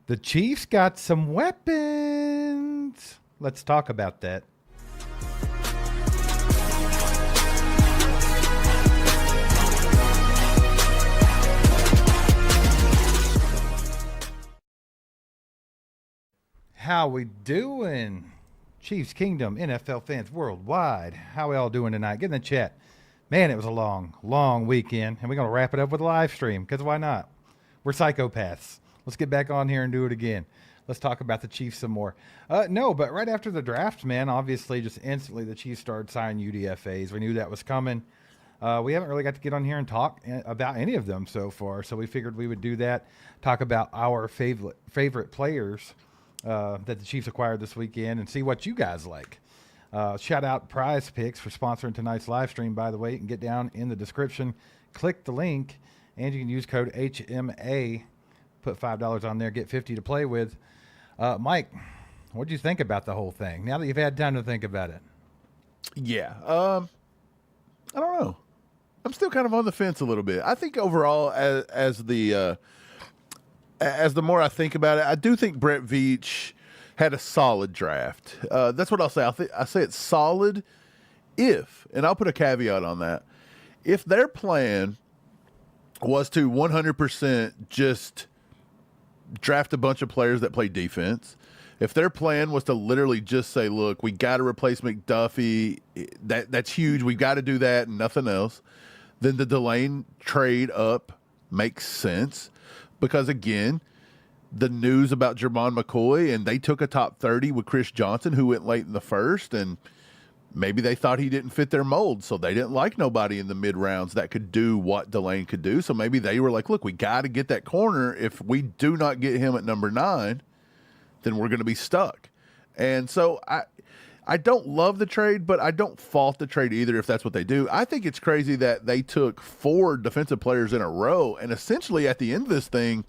The Chiefs got some weapons. Let's talk about that. How we doing? Chiefs Kingdom, NFL fans worldwide. How we all doing tonight? Get in the chat. Man, it was a long weekend, and we're going to wrap it up with a live stream, because why not? We're psychopaths. Let's get back on here and do it again. Let's talk about the Chiefs some more. No, but right after the draft, man, obviously just instantly the Chiefs started signing UDFAs. We knew that was coming. We haven't really got to get on here and talk about any of them so far, so we figured we would do that, talk about our favorite players that the Chiefs acquired this weekend and see what you guys like. Shout out PrizePicks for sponsoring tonight's live stream, by the way. You can get down in the description, click the link, and you can use code HMA. Put $5 on there, get 50 to play with. Mike, what did you think about the whole thing now that you've had time to think about it? Yeah, I don't know. I'm still kind of on the fence a little bit. I think overall, as the more I think about it, I do think Brett Veach had a solid draft. That's what I'll say. I say it's solid if, and I'll put a caveat on that, if their plan was to 100% just draft a bunch of players that play defense, if their plan was to literally just say, look, we got to replace McDuffie, that's huge, we got to do that and nothing else, then the Delane trade up makes sense. Because, again, the news about Jermon McCoy, and they took a top 30 with Chris Johnson, who went late in the first, and maybe they thought he didn't fit their mold, so they didn't like nobody in the mid-rounds that could do what Delane could do. So maybe they were like, look, we got to get that corner. If we do not get him at number 9, then we're going to be stuck. And so I don't love the trade, but I don't fault the trade either if that's what they do. I think it's crazy that they took 4 defensive players in a row and essentially at the end of this thing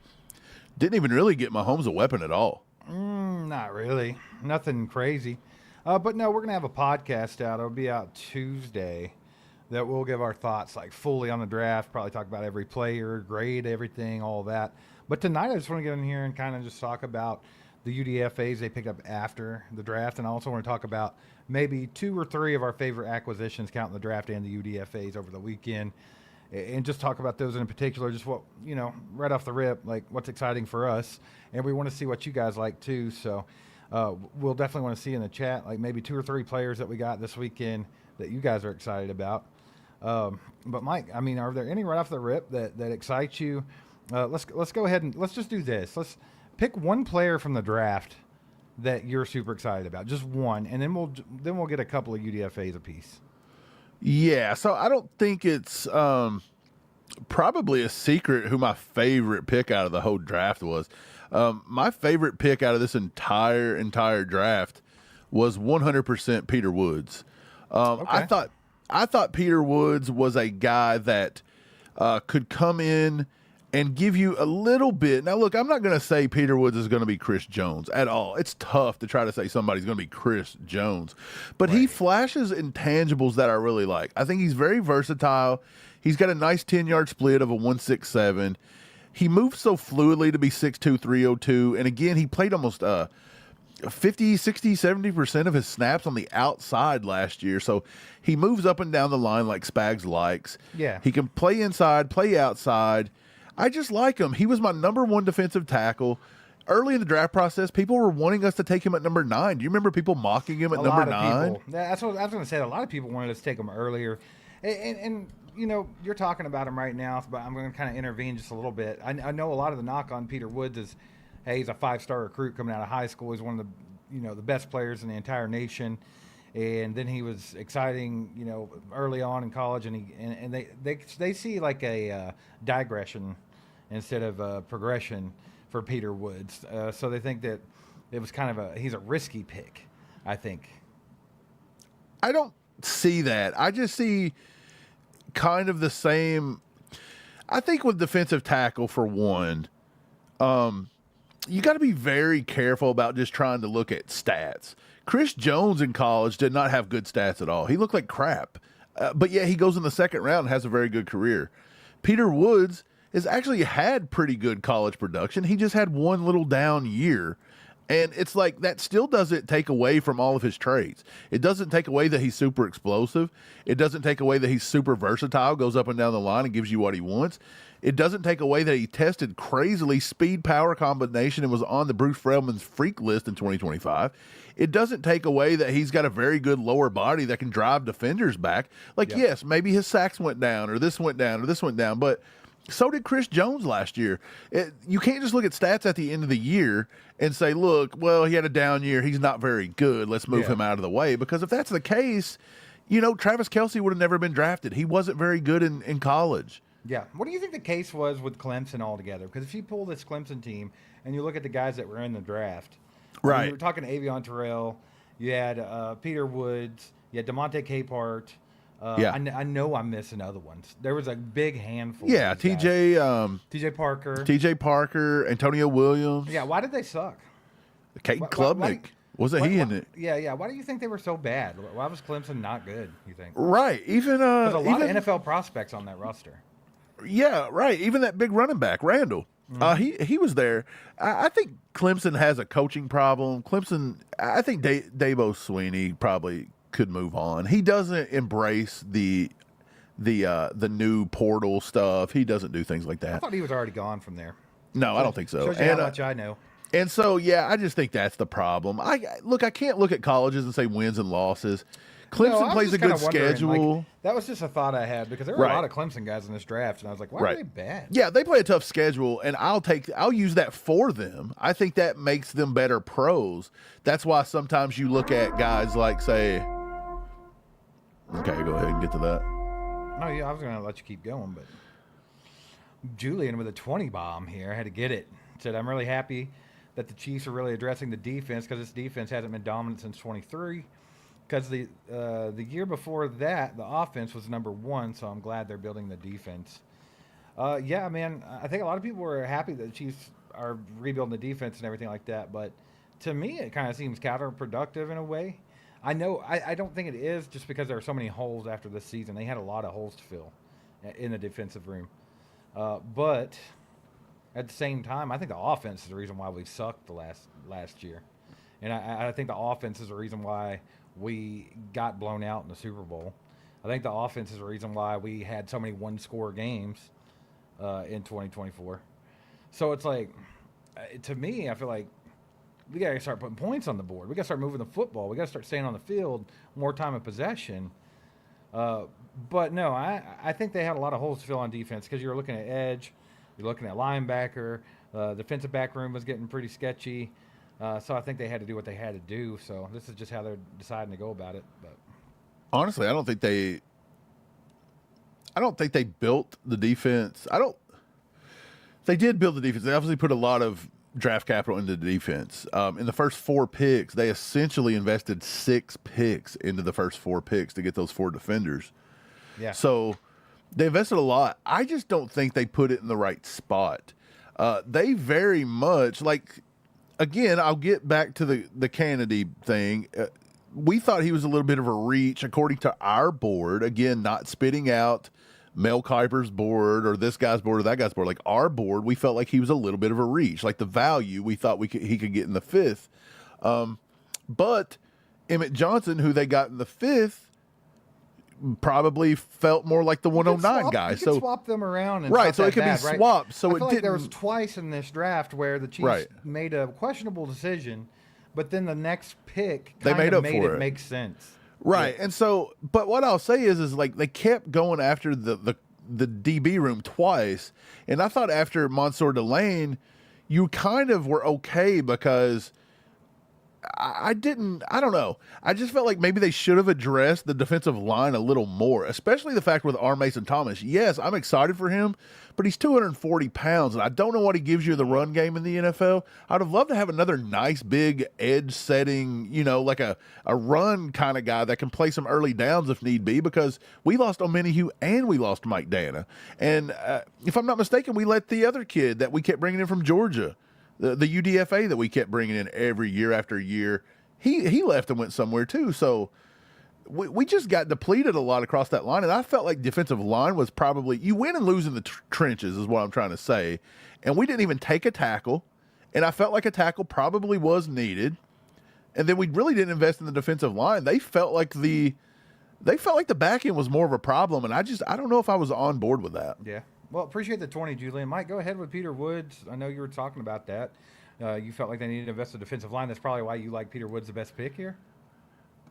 didn't even really get Mahomes a weapon at all. Not really. Nothing crazy. But no, we're going to have a podcast out. It'll be out Tuesday that we'll give our thoughts like fully on the draft, probably talk about every player, grade, everything, all that. But tonight I just want to get in here and kind of just talk about the UDFAs they picked up after the draft, and I also want to talk about maybe 2 or 3 of our favorite acquisitions, counting the draft and the UDFAs over the weekend, and just talk about those in particular, just what, right off the rip, like what's exciting for us, and we want to see what you guys like too, so we'll definitely want to see in the chat, like maybe 2 or 3 players that we got this weekend that you guys are excited about. But Mike, I mean, are there any right off the rip that excite you? Let's go ahead and let's just do this. Let's pick one player from the draft that you're super excited about, just one, and then we'll get a couple of UDFAs apiece. Yeah, so I don't think it's probably a secret who my favorite pick out of the whole draft was. My favorite pick out of this entire draft was 100% Peter Woods. Okay. I thought Peter Woods was a guy that could come in and give you a little bit. Now, look, I'm not going to say Peter Woods is going to be Chris Jones at all. It's tough to try to say somebody's going to be Chris Jones. But He flashes intangibles that I really like. I think he's very versatile. He's got a nice 10-yard split of a 1.67. He moves so fluidly to be 6'2", 302. And, again, he played almost 50, 60, 70% of his snaps on the outside last year. So he moves up and down the line like Spags likes. Yeah. He can play inside, play outside. I just like him. He was my number 1 defensive tackle. Early in the draft process, people were wanting us to take him at number 9. Do you remember people mocking him at number 9? That's what I was going to say. A lot of people wanted us to take him earlier. And you're talking about him right now, but I'm going to kind of intervene just a little bit. I know a lot of the knock on Peter Woods is, hey, he's a 5-star recruit coming out of high school. He's one of the best players in the entire nation. And then he was exciting, early on in college, and they see like a digression instead of progression for Peter Woods. So they think that it was kind of he's a risky pick, I think. I don't see that. I just see kind of the same. I think with defensive tackle, for one, you got to be very careful about just trying to look at stats. Chris Jones in college did not have good stats at all. He looked like crap. But yeah, he goes in the second round and has a very good career. Peter Woods has actually had pretty good college production. He just had one little down year. And it's like that still doesn't take away from all of his traits. It doesn't take away that he's super explosive. It doesn't take away that he's super versatile, goes up and down the line and gives you what he wants. It doesn't take away that he tested crazily speed power combination and was on the Bruce Feldman's freak list in 2025. It doesn't take away that he's got a very good lower body that can drive defenders back. Like, yes, maybe his sacks went down or this went down or this went down, but so did Chris Jones last year. You can't just look at stats at the end of the year and say, look, well, he had a down year. He's not very good. Let's move him out of the way. Because if that's the case, Travis Kelce would have never been drafted. He wasn't very good in college. Yeah. What do you think the case was with Clemson altogether? Because if you pull this Clemson team and you look at the guys that were in the draft, right? You were talking Avion Terrell. You had Peter Woods. You had DeMonte Capehart. I know I'm missing other ones. There was a big handful. Yeah, TJ Parker, Antonio Williams. Yeah, why did they suck? Kate Klubnik. Wasn't he in it? Yeah. Why do you think they were so bad? Why was Clemson not good, you think? Right. There's a lot of NFL prospects on that roster. Yeah, right. Even that big running back, Randall. He was there. I think Clemson has a coaching problem. I think Dabo Swinney probably could move on. He doesn't embrace the new portal stuff. He doesn't do things like that. I thought he was already gone from there. No, I don't think so. Shows you how much I know. And so, I just think that's the problem. I can't look at colleges and say wins and losses. Clemson plays a good schedule. Like, that was just a thought I had because there were a lot of Clemson guys in this draft, and I was like, why are they bad? Yeah, they play a tough schedule, and I'll use that for them. I think that makes them better pros. That's why sometimes you look at guys like, say, okay, go ahead and get to that. No, yeah, I was going to let you keep going, but Julian with a 20 bomb here. I had to get it. Said, I'm really happy that the Chiefs are really addressing the defense because this defense hasn't been dominant since 23. Because the year before that, the offense was number one, so I'm glad they're building the defense. Yeah, man, I think a lot of people were happy that the Chiefs are rebuilding the defense and everything like that, but to me, it kind of seems counterproductive in a way. I know I don't think it is just because there are so many holes after this season. They had a lot of holes to fill in the defensive room. But at the same time, I think the offense is the reason why we sucked the last year. And I think the offense is the reason why we got blown out in the Super Bowl. I think the offense is the reason why we had so many one-score games in 2024. So it's like, to me, I feel like we got to start putting points on the board. We got to start moving the football. We got to start staying on the field, more time of possession. But no, I think they had a lot of holes to fill on defense because you're looking at edge, you're looking at linebacker. Defensive back room was getting pretty sketchy. So I think they had to do what they had to do. So this is just how they're deciding to go about it. But honestly, I don't think they built the defense. They did build the defense. They obviously put a lot of draft capital into the defense. In the first 4 picks, they essentially invested 6 picks into the first 4 picks to get those 4 defenders. Yeah. So they invested a lot. I just don't think they put it in the right spot. They very much again, I'll get back to the Kennedy thing. We thought he was a little bit of a reach, according to our board. Again, not spitting out Mel Kiper's board or this guy's board or that guy's board. Like our board, we felt like he was a little bit of a reach. Like the value we thought he could get in the 5th. But Emmett Johnson, who they got in the 5th, probably felt more like the 109 guy. So swap them around, and right? So it could be swapped. Right? So I feel like there was twice in this draft where the Chiefs made a questionable decision, but then the next pick they made it make sense. Right, yeah. And so, but what I'll say is like they kept going after the DB room twice, and I thought after Mansour Delane, you kind of were okay because. I don't know. I just felt like maybe they should have addressed the defensive line a little more, especially the fact with R. Mason Thomas. Yes, I'm excited for him, but he's 240 pounds, and I don't know what he gives you in the run game in the NFL. I'd have loved to have another nice, big, edge-setting, like a run kind of guy that can play some early downs if need be, because we lost Omenihu and we lost Mike Dana. And if I'm not mistaken, we let the other kid that we kept bringing in from Georgia, the UDFA that we kept bringing in every year after year, he left and went somewhere too. So we just got depleted a lot across that line, and I felt like defensive line was probably you win and lose in the trenches is what I'm trying to say, and we didn't even take a tackle, and I felt like a tackle probably was needed, and then we really didn't invest in the defensive line. They felt like the back end was more of a problem, and I don't know if I was on board with that. Yeah. Well, appreciate the 20, Julian. Mike, go ahead with Peter Woods. I know you were talking about that. You felt like they needed to invest in the defensive line. That's probably why you like Peter Woods the best pick here.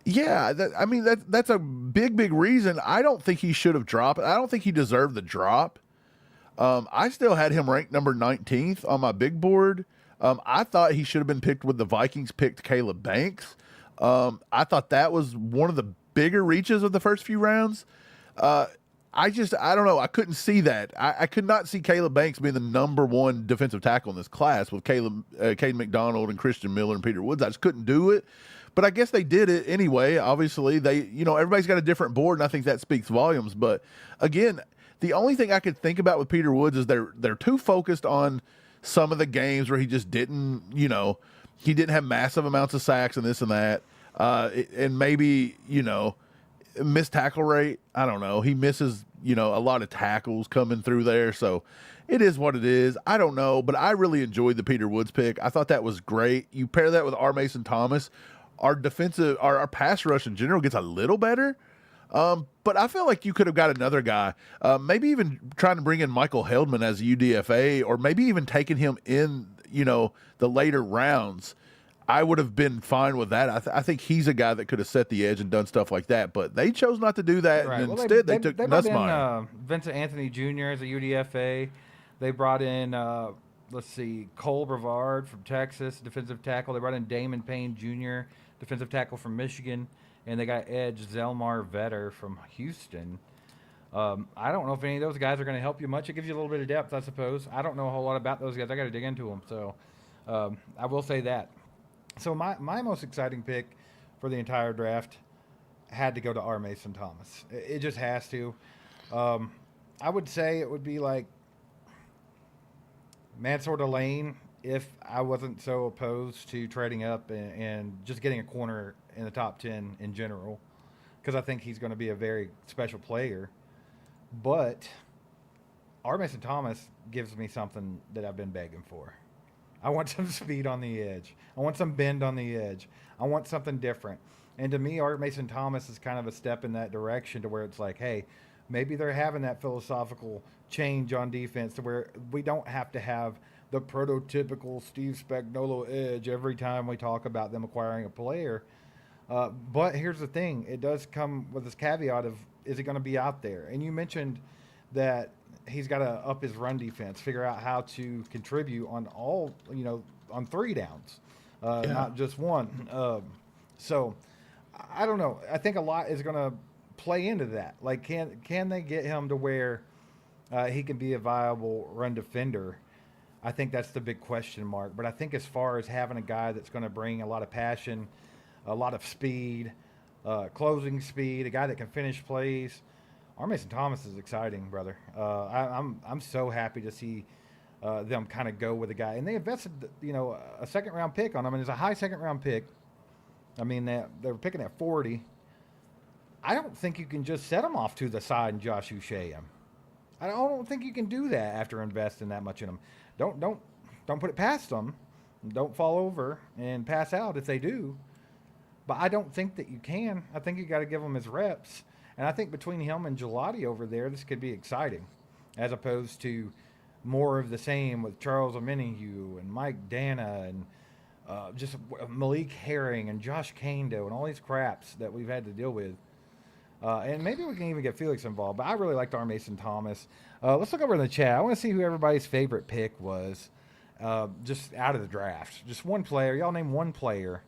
Yeah, that's a big reason. I don't think he should have dropped. I don't think he deserved the drop. I still had him ranked number 19th on my big board. I thought he should have been picked when the Vikings picked Caleb Banks. I thought that was one of the bigger reaches of the first few rounds. I don't know. I couldn't see that. I could not see Caleb Banks being the number one defensive tackle in this class with Caden McDonald and Christian Miller and Peter Woods. I just couldn't do it. But I guess they did it anyway. Obviously, everybody's got a different board, and I think that speaks volumes. But again, the only thing I could think about with Peter Woods is they're too focused on some of the games where he just didn't, he didn't have massive amounts of sacks and this and that, and maybe missed tackle rate. I don't know. He misses, a lot of tackles coming through there. So it is what it is. I don't know, but I really enjoyed the Peter Woods pick. I thought that was great. You pair that with R. Mason Thomas, our pass rush in general gets a little better. But I feel like you could have got another guy, maybe even trying to bring in Michael Heldman as a UDFA, or maybe even taking him in, the later rounds. I would have been fine with that. I think he's a guy that could have set the edge and done stuff like that, but they chose not to do that. Right. And instead, they took Nussmeier. Vincent Anthony Jr. as a UDFA. They brought in, Cole Brevard from Texas, defensive tackle. They brought in Damon Payne Jr., defensive tackle from Michigan. And they got Edge Zelmar Vetter from Houston. I don't know if any of those guys are going to help you much. It gives you a little bit of depth, I suppose. I don't know a whole lot about those guys. I got to dig into them. So I will say that. So my most exciting pick for the entire draft had to go to R. Mason Thomas. It just has to. I would say it would be like Mansour Delane if I wasn't so opposed to trading up and just getting a corner in the top 10 in general, because I think he's going to be a very special player. But R. Mason Thomas gives me something that I've been begging for. I want some speed on the edge. I want some bend on the edge. I want something different. And to me, Art Mason Thomas is kind of a step in that direction to where it's like, hey, maybe they're having that philosophical change on defense to where we don't have to have the prototypical Steve Spagnuolo edge every time we talk about them acquiring a player. But here's the thing. It does come with this caveat of, is it going to be out there? And you mentioned that he's got to up his run defense, figure out how to contribute on all, on 3 downs, not just one. So I don't know. I think a lot is going to play into that. Like, can they get him to where he can be a viable run defender? I think that's the big question mark. But I think as far as having a guy that's going to bring a lot of passion, a lot of speed, closing speed, a guy that can finish plays, R. Mason Thomas is exciting, brother. I'm so happy to see them kind of go with a guy. And they invested, a second-round pick on him, and it's a high second-round pick. I mean, they were picking at 40. I don't think you can just set him off to the side and Josh Uche him. I don't think you can do that after investing that much in him. Don't put it past them. Don't fall over and pass out if they do. But I don't think that you can. I think you got to give him his reps. And I think between him and Gelati over there, this could be exciting, as opposed to more of the same with Charles Omenihu and Mike Dana and just Malik Herring and Josh Kando and all these craps that we've had to deal with. And maybe we can even get Felix involved. But I really liked R. Mason Thomas. Let's look over in the chat. I want to see who everybody's favorite pick was just out of the draft. Just one player. Y'all name one player.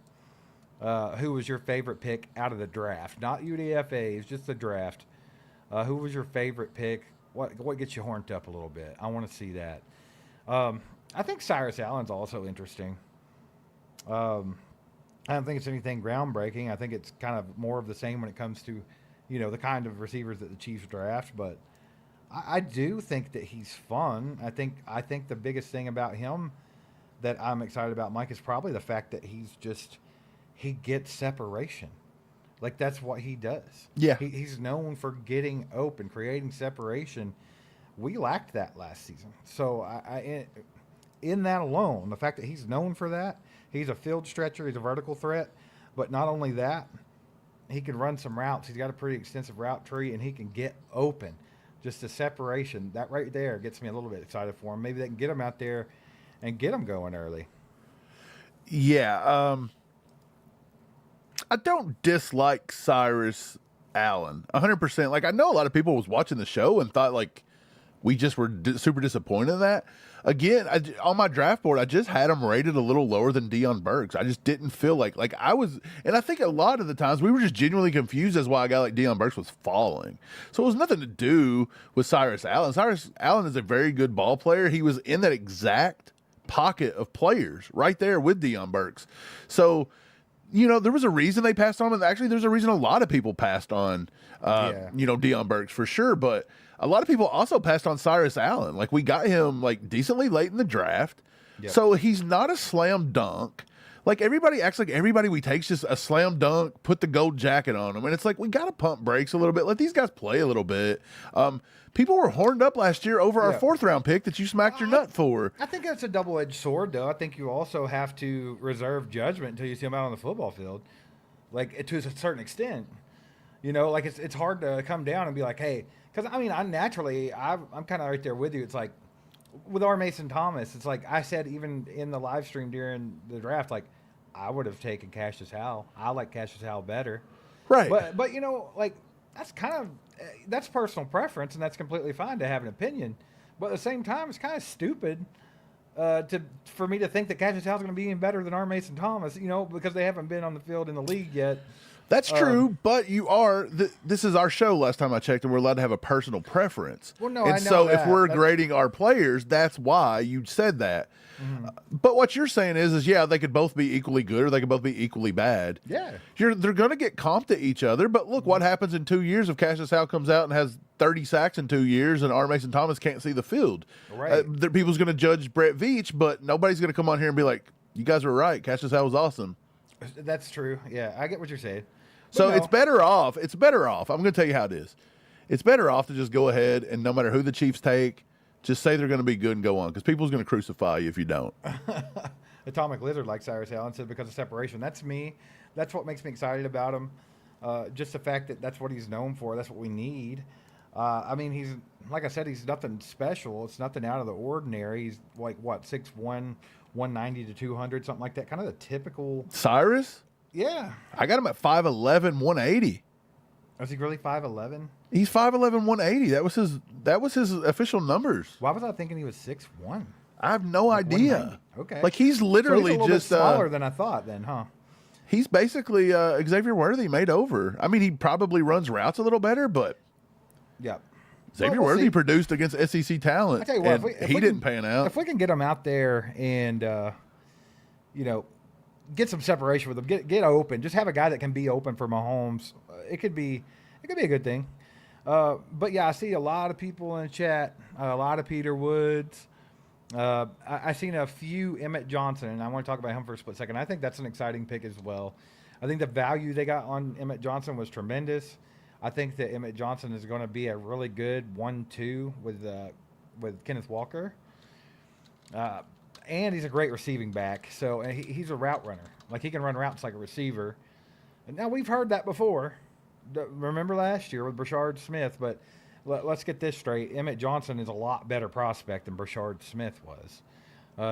Who was your favorite pick out of the draft? Not UDFAs, just the draft. Who was your favorite pick? What gets you horned up a little bit? I want to see that. I think Cyrus Allen's also interesting. I don't think it's anything groundbreaking. I think it's kind of more of the same when it comes to, the kind of receivers that the Chiefs draft. But I do think that he's fun. I think the biggest thing about him that I'm excited about, Mike, is probably the fact that he gets separation. Like, that's what he does. Yeah. He's known for getting open, creating separation. We lacked that last season. So, in that alone, the fact that he's known for that, he's a field stretcher, he's a vertical threat. But not only that, he can run some routes. He's got a pretty extensive route tree, and he can get open. Just the separation, that right there gets me a little bit excited for him. Maybe they can get him out there and get him going early. Yeah. I don't dislike Cyrus Allen 100%. Like, I know a lot of people was watching the show and thought, like, we just were super disappointed in that. Again, on my draft board, I just had him rated a little lower than Deion Burks. I just didn't feel like I was, and I think a lot of the times we were just genuinely confused as why a guy like Deion Burks was falling. So it was nothing to do with Cyrus Allen. Cyrus Allen is a very good ball player. He was in that exact pocket of players right there with Deion Burks. So, you know, there was a reason they passed on him. Actually, there's a reason a lot of people passed on, you know, Deion Burks for sure. But a lot of people also passed on Cyrus Allen. Like, we got him like decently late in the draft. Yep. So he's not a slam dunk. Like, everybody acts like everybody we take's just a slam dunk, put the gold jacket on them. And it's like, we got to pump brakes a little bit. Let these guys play a little bit. People were horned up last year over our 4th round pick that you smacked your nut for. I think that's a double-edged sword, though. I think you also have to reserve judgment until you see him out on the football field, like, to a certain extent. You know, like, it's hard to come down and be like, hey, because, I mean, I'm kind of right there with you. It's like, with R. Mason Thomas, it's like I said even in the live stream during the draft, like, I would have taken Cassius Howell. I like Cassius Howell better. Right. But you know, like, that's personal preference, and that's completely fine to have an opinion. But at the same time, it's kind of stupid for me to think that Cassius Howell's going to be even better than R. Mason Thomas, you know, because they haven't been on the field in the league yet. That's true, but you are. This is our show. Last time I checked, and we're allowed to have a personal preference. Well, no, and I know so that. if we're grading our players, that's why you said that. Mm-hmm. But what you're saying is yeah, they could both be equally good, or they could both be equally bad. Yeah, they're going to get comped to each other. But look, what happens in 2 years if Cassius Howell comes out and has 30 sacks in 2 years, and R. Mason Thomas can't see the field? Right. People's going to judge Brett Veach, but nobody's going to come on here and be like, "You guys were right. Cassius Howell was awesome." That's true. Yeah, I get what you're saying. So it's better off. It's better off. I'm going to tell you how it is. It's better off to just go ahead and no matter who the Chiefs take, just say they're going to be good and go on, because people's going to crucify you if you don't. Atomic Lizard, like Cyrus Allen said, because of separation. That's me. That's what makes me excited about him. Just the fact that that's what he's known for. That's what we need. I mean, he's, like I said, he's nothing special. It's nothing out of the ordinary. He's like, what, 6'1", 190 to 200, something like that. Kind of the typical. Cyrus? Yeah. I got him at 5'11", 180. Was he really 5'11"? He's 5'11", 180. That was his official numbers. Why was I thinking he was 6'1"? I have no idea. Okay. Like, he's literally so he's a just bit smaller than I thought then, huh? He's basically Xavier Worthy made over. I mean, he probably runs routes a little better, but yeah. Xavier Worthy produced against SEC talent. I tell you what, and he didn't pan out. If we can get him out there and you know, get some separation with him, get open, just have a guy that can be open for Mahomes, it could be a good thing. But yeah, I see a lot of people in the chat, a lot of Peter Woods. I seen a few Emmett Johnson, and I want to talk about him for a split second. I think that's an exciting pick as well. I think the value they got on Emmett Johnson was tremendous. I think that Emmett Johnson is going to be a really good 1-2 with Kenneth Walker. And he's a great receiving back. So he's a route runner. Like, he can run routes like a receiver. And now, we've heard that before. Remember last year with Brashard Smith, but let's get this straight. Emmett Johnson is a lot better prospect than Brashard Smith was.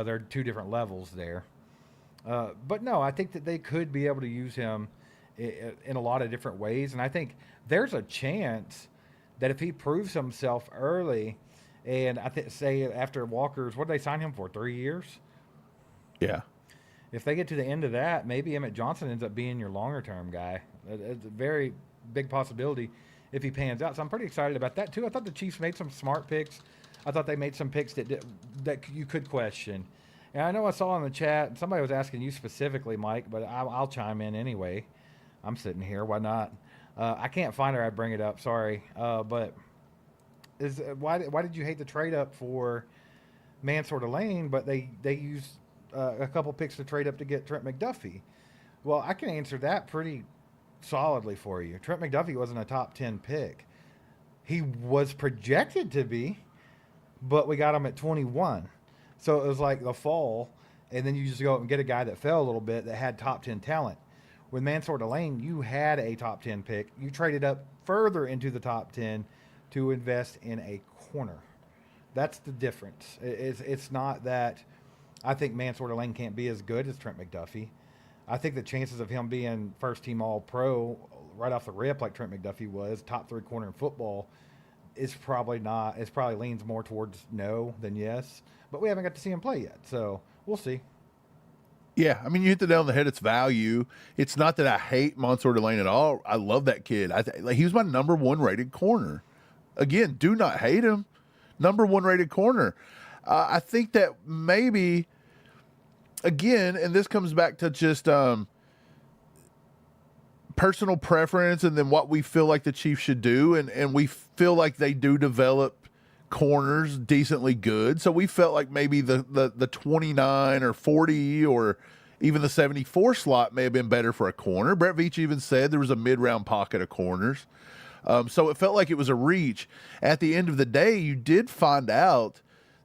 They're two different levels there. But no, I think that they could be able to use him in a lot of different ways. And I think there's a chance that if he proves himself early, and say after Walker's, what did they sign him for, 3 years? Yeah. If they get to the end of that, maybe Emmett Johnson ends up being your longer-term guy. It's a very big possibility if he pans out. So I'm pretty excited about that, too. I thought the Chiefs made some smart picks. I thought they made some picks that you could question. And I know I saw in the chat, somebody was asking you specifically, Mike, but I'll chime in anyway. I'm sitting here. Why not? I can't find her. I'd bring it up. Sorry. But why did you hate the trade up for Mansour Lane, but they used a couple picks to trade up to get Trent McDuffie? Well, I can answer that pretty solidly for you. Trent McDuffie wasn't a top 10 pick. He was projected to be, but we got him at 21. So it was like the fall, and then you just go out and get a guy that fell a little bit that had top 10 talent. With Mansour Delane, you had a top 10 pick. You traded up further into the top 10 to invest in a corner. That's the difference. It's not that I think Mansour Delane can't be as good as Trent McDuffie. I think the chances of him being first-team All-Pro right off the rip like Trent McDuffie was, top 3 corner in football, is probably not. It probably leans more towards no than yes. But we haven't got to see him play yet, so we'll see. Yeah, I mean, you hit the nail on the head. It's value. It's not that I hate Mansour Delane at all. I love that kid. Like, he was my number 1 rated corner. Again, do not hate him. Number 1 rated corner. I think that maybe, again, and this comes back to just personal preference and then what we feel like the Chiefs should do. And we feel like they do develop corners decently good. So we felt like maybe the 29 or 40 or even the 74 slot may have been better for a corner. Brett Veach even said there was a mid-round pocket of corners. So it felt like it was a reach. At the end of the day, you did find out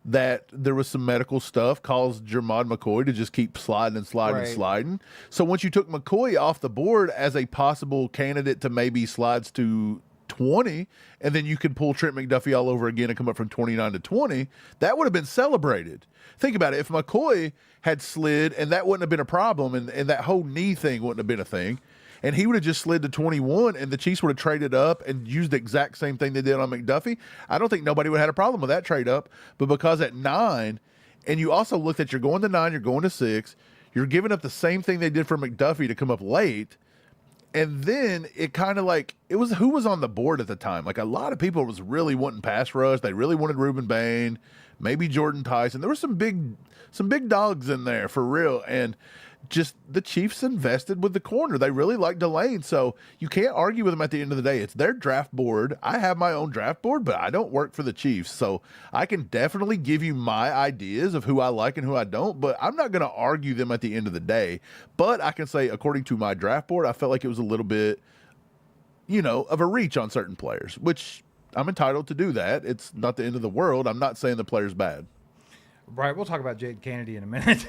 that there was some medical stuff caused Jermod McCoy to just keep sliding and sliding and sliding. So once you took McCoy off the board as a possible candidate to maybe slides to 20, and then you could pull Trent McDuffie all over again and come up from 29 to 20, that would have been celebrated. Think about it. If McCoy had slid and that wouldn't have been a problem, and that whole knee thing wouldn't have been a thing, and he would have just slid to 21 and the Chiefs would have traded up and used the exact same thing they did on McDuffie, I don't think nobody would have had a problem with that trade up. But because at 9, and you also looked at, you're going to 9, you're going to 6, you're giving up the same thing they did for McDuffie to come up late. And then it kind of like, it was who was on the board at the time. Like, a lot of people was really wanting pass rush. They really wanted Reuben Bain, maybe Jordan Tyson. There were some big dogs in there for real. And just the Chiefs invested with the corner. They really like Delane. So you can't argue with them at the end of the day. It's their draft board. I have my own draft board, but I don't work for the Chiefs. So I can definitely give you my ideas of who I like and who I don't, but I'm not going to argue them at the end of the day. But I can say, according to my draft board, I felt like it was a little bit, of a reach on certain players, which I'm entitled to do that. It's not the end of the world. I'm not saying the player's bad. Right, we'll talk about Jade Kennedy in a minute.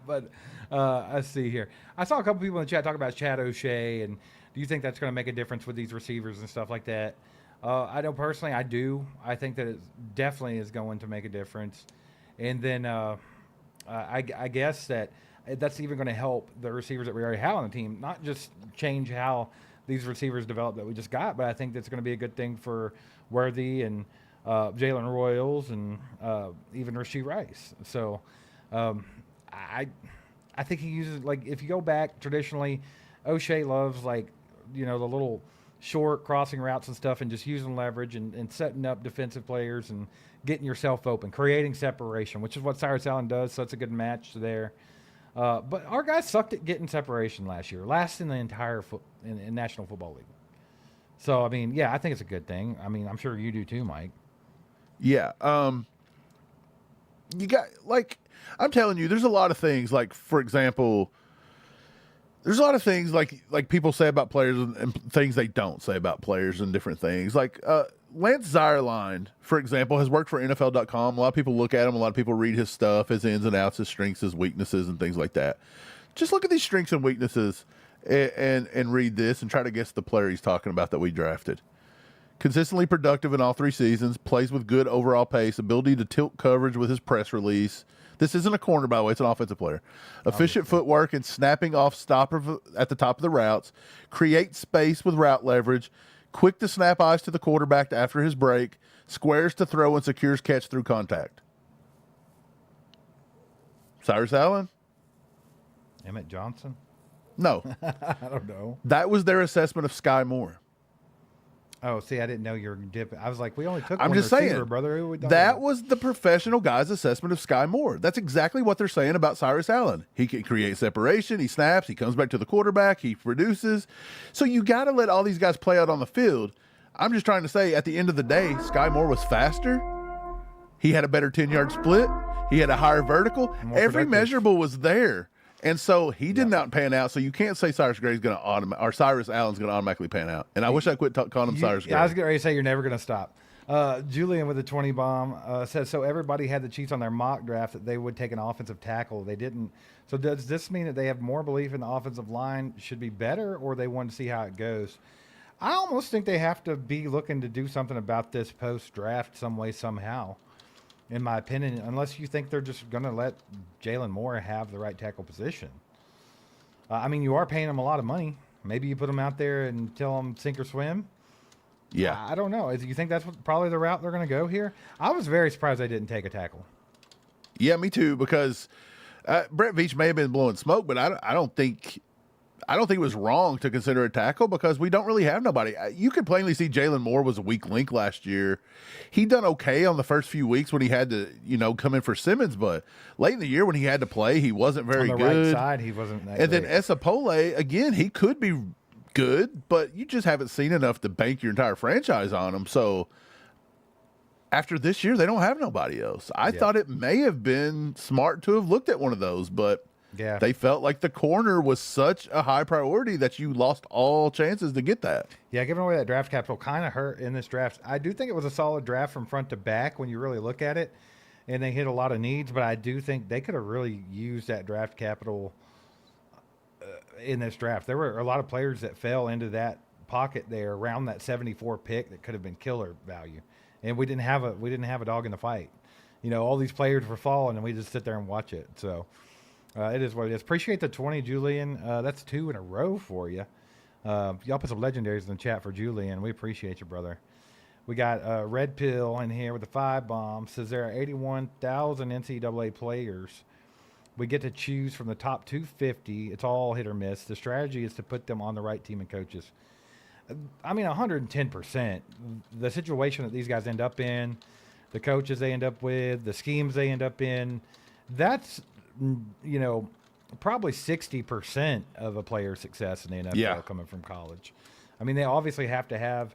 But let's see here. I saw a couple people in the chat talk about Chad O'Shea, and do you think that's going to make a difference with these receivers and stuff like that? I know personally I do. I think that it definitely is going to make a difference. And then I guess that's even going to help the receivers that we already have on the team, not just change how these receivers develop that we just got, but I think that's going to be a good thing for Worthy and Jalen Royals and even Rashee Rice. So I think he uses, like, if you go back traditionally, O'Shea loves, like, the little short crossing routes and stuff, and just using leverage and setting up defensive players and getting yourself open, creating separation, which is what Cyrus Allen does. So it's a good match there. But our guys sucked at getting separation last year, last in the entire in National Football League. So, I mean, yeah, I think it's a good thing. I mean, I'm sure you do too, Mike. Yeah. You got, like, I'm telling you, there's a lot of things, like, for example, there's a lot of things like people say about players and things they don't say about players and different things. Like, Lance Zierlein, for example, has worked for NFL.com. A lot of people look at him. A lot of people read his stuff, his ins and outs, his strengths, his weaknesses, and things like that. Just look at these strengths and weaknesses and read this and try to guess the player he's talking about that we drafted. Consistently productive in all 3 seasons, plays with good overall pace, ability to tilt coverage with his press release. This isn't a corner, by the way. It's an offensive player. Efficient footwork and snapping off stopper at the top of the routes. Create space with route leverage. Quick to snap eyes to the quarterback after his break. Squares to throw and secures catch through contact. Cyrus Allen? Emmett Johnson? No. I don't know. That was their assessment of Sky Moore. Oh, see, I didn't know you were dipping. I was like, we only took I'm one just receiver, saying, brother. That was the professional guy's assessment of Sky Moore. That's exactly what they're saying about Cyrus Allen. He can create separation. He snaps. He comes back to the quarterback. He produces. So you got to let all these guys play out on the field. I'm just trying to say, at the end of the day, Sky Moore was faster. He had a better 10-yard split. He had a higher vertical. Every measurable was there. And so he did not pan out. So you can't say Cyrus Gray's going to Cyrus Allen's going to automatically pan out. And I wish I quit calling him Cyrus Gray. I was getting ready to say you're never going to stop. Julian with the 20 bomb says, so everybody had the Chiefs on their mock draft that they would take an offensive tackle. They didn't. So does this mean that they have more belief in the offensive line should be better, or they want to see how it goes? I almost think they have to be looking to do something about this post-draft some way, somehow, in my opinion, unless you think they're just going to let Jalen Moore have the right tackle position. I mean, you are paying him a lot of money. Maybe you put him out there and tell him sink or swim. Yeah. I don't know. Do you think that's probably the route they're going to go here? I was very surprised they didn't take a tackle. Yeah, me too, because Brett Veach may have been blowing smoke, but I don't think it was wrong to consider a tackle because we don't really have nobody. You could plainly see Jalen Moore was a weak link last year. He done okay on the first few weeks when he had to, come in for Simmons, but late in the year when he had to play, he wasn't very good. On the right side, he wasn't that And great. then Esapole, again, he could be good, but you just haven't seen enough to bank your entire franchise on him. So after this year, they don't have nobody else. I thought it may have been smart to have looked at one of those, but they felt like the corner was such a high priority that you lost all chances to get that. Yeah, giving away that draft capital kind of hurt in this draft. I do think it was a solid draft from front to back when you really look at it, and they hit a lot of needs, but I do think they could have really used that draft capital in this draft. There were a lot of players that fell into that pocket there around that 74 pick that could have been killer value, and we didn't have a dog in the fight. All these players were falling, and we just sit there and watch it. So it is what it is. Appreciate the 20, Julian. That's 2 in a row for you. Y'all put some legendaries in the chat for Julian. We appreciate you, brother. We got Red Pill in here with the 5 bomb. Says there are 81,000 NCAA players. We get to choose from the top 250. It's all hit or miss. The strategy is to put them on the right team and coaches. I mean, 110%. The situation that these guys end up in, the coaches they end up with, the schemes they end up in, that's, probably 60% of a player's success in the NFL coming from college. I mean, they obviously have to have,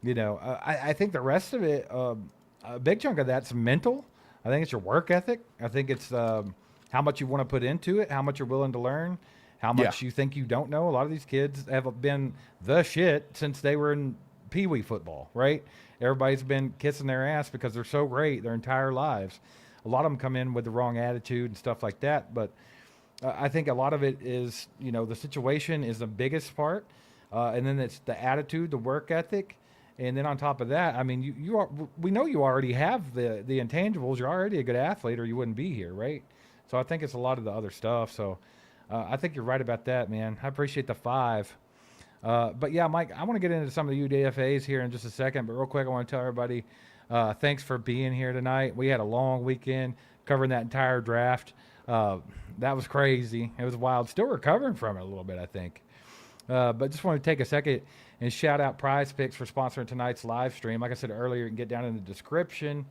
I think the rest of it, a big chunk of that's mental. I think it's your work ethic. I think it's how much you want to put into it, how much you're willing to learn, how much you think you don't know. A lot of these kids have been the shit since they were in Pee Wee football, right? Everybody's been kissing their ass because they're so great their entire lives. A lot of them come in with the wrong attitude and stuff like that. But I think a lot of it is, the situation is the biggest part. And then it's the attitude, the work ethic. And then on top of that, I mean, we know you already have the intangibles. You're already a good athlete or you wouldn't be here, right? So I think it's a lot of the other stuff. So I think you're right about that, man. I appreciate the 5. But yeah, Mike, I want to get into some of the UDFAs here in just a second. But real quick, I want to tell everybody, thanks for being here tonight. We had a long weekend covering that entire draft. That was crazy. It was wild. Still recovering from it a little bit, I think. But just want to take a second and shout out PrizePicks for sponsoring tonight's live stream. Like I said earlier, you can get down in the description.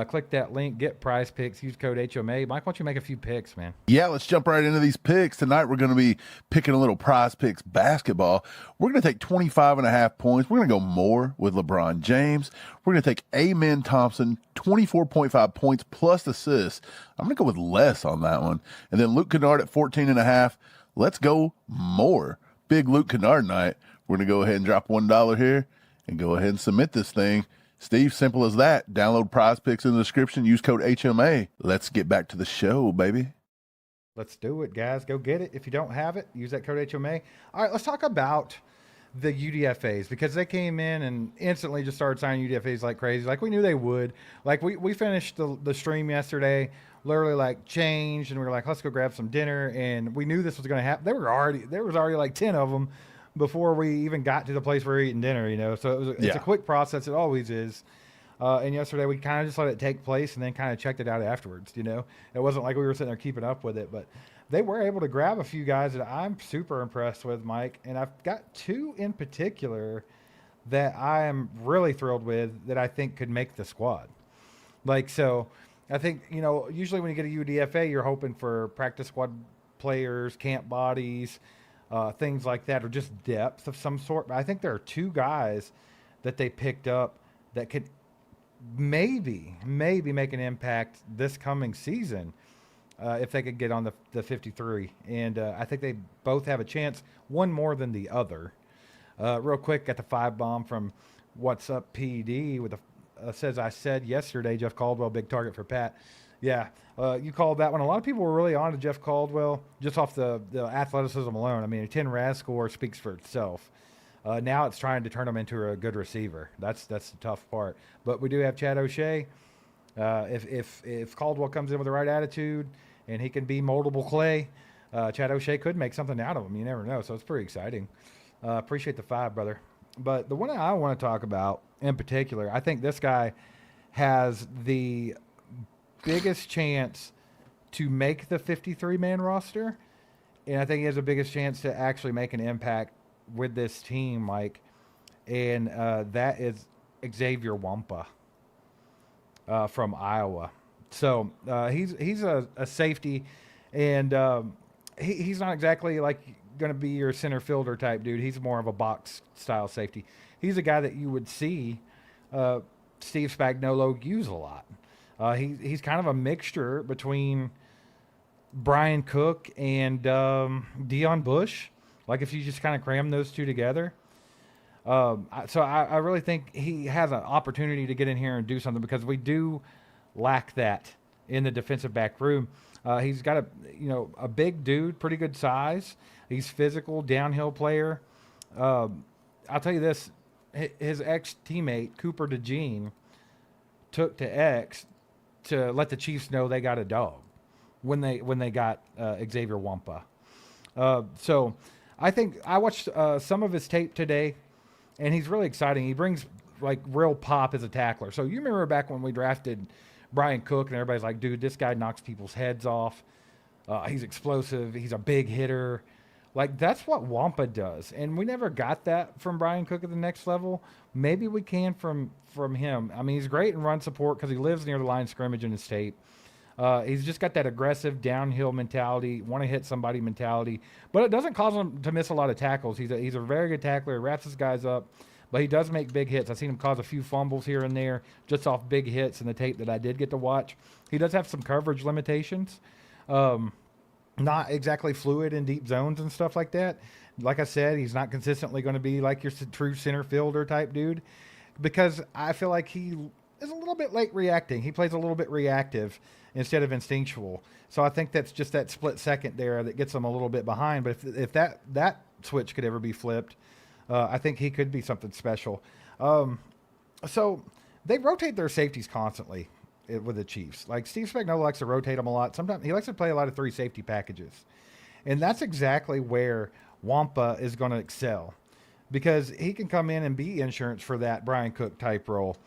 Click that link, get PrizePicks, use code HOMA. Mike, why don't you make a few picks, man? Yeah, let's jump right into these picks. Tonight we're going to be picking a little PrizePicks basketball. We're going to take 25.5 points. We're going to go more with LeBron James. We're going to take Amen Thompson, 24.5 points plus assists. I'm going to go with less on that one. And then Luke Kennard at 14.5. Let's go more. Big Luke Kennard night. We're going to go ahead and drop $1 here and go ahead and submit this thing. Steve, simple as that. Download PrizePicks in the description. Use code HMA. Let's get back to the show, baby. Let's do it, guys. Go get it. If you don't have it, use that code HMA. All right, let's talk about the UDFAs because they came in and instantly just started signing UDFAs like crazy. Like we knew they would. Like we finished the stream yesterday, literally like changed, and we were like, let's go grab some dinner. And we knew this was going to happen. There was already like 10 of them before we even got to the place where we're eating dinner, So it's a quick process. It always is. And yesterday we kind of just let it take place and then kind of checked it out afterwards, It wasn't like we were sitting there keeping up with it, but they were able to grab a few guys that I'm super impressed with, Mike. And I've got 2 in particular that I am really thrilled with that I think could make the squad. So I think, usually when you get a UDFA, you're hoping for practice squad players, camp bodies, things like that, or just depth of some sort. But I think there are 2 guys that they picked up that could maybe make an impact this coming season. if they could get on the 53. And I think they both have a chance, one more than the other. Real quick, got the 5 bomb from What's Up PD with says, I said yesterday, Jeff Caldwell, big target for Pat. Yeah, you called that one. A lot of people were really on to Jeff Caldwell just off the athleticism alone. I mean, a 10 RAS score speaks for itself. Now it's trying to turn him into a good receiver. That's the tough part. But we do have Chad O'Shea. If Caldwell comes in with the right attitude and he can be moldable clay, Chad O'Shea could make something out of him. You never know. So it's pretty exciting. Appreciate the 5, brother. But the one I want to talk about in particular, I think this guy has the biggest chance to make the 53-man roster, and I think he has the biggest chance to actually make an impact with this team, Mike, and that is Xavier Wampa from Iowa. So he's a safety, and he's not exactly like going to be your center fielder type dude. He's more of a box style safety. He's a guy that you would see Steve Spagnuolo use a lot. He's kind of a mixture between Brian Cook and Deion Bush. Like if you just kind of cram those two together. So I really think he has an opportunity to get in here and do something because we do lack that in the defensive back room. He's got a big dude, pretty good size. He's physical, downhill player. I'll tell you this, his ex-teammate, Cooper DeJean, took to X to let the Chiefs know they got a dog when they got Xavier Wampa. So I think I watched some of his tape today, and he's really exciting. He brings like real pop as a tackler. So you remember back when we drafted Brian Cook, and everybody's like, dude, this guy knocks people's heads off. He's explosive. He's a big hitter. Like, that's what Wampa does. And we never got that from Brian Cook at the next level. Maybe we can from him. I mean, he's great in run support because he lives near the line of scrimmage in his tape. He's just got that aggressive downhill mentality, want to hit somebody mentality. But it doesn't cause him to miss a lot of tackles. He's a very good tackler. He wraps his guys up. But he does make big hits. I've seen him cause a few fumbles here and there just off big hits in the tape that I did get to watch. He does have some coverage limitations. Not exactly fluid in deep zones and stuff like that. Like I said, he's not consistently going to be like your true center fielder type dude because I feel like he is a little bit late reacting. He plays a little bit reactive instead of instinctual. So I think that's just that split second there that gets him a little bit behind. But if that switch could ever be flipped, I think he could be something special. So they rotate their safeties constantly with the Chiefs. Like Steve Spagnuolo likes to rotate them a lot. Sometimes he likes to play a lot of 3 safety packages. And that's exactly where Wampa is going to excel because he can come in and be insurance for that Brian Cook type role.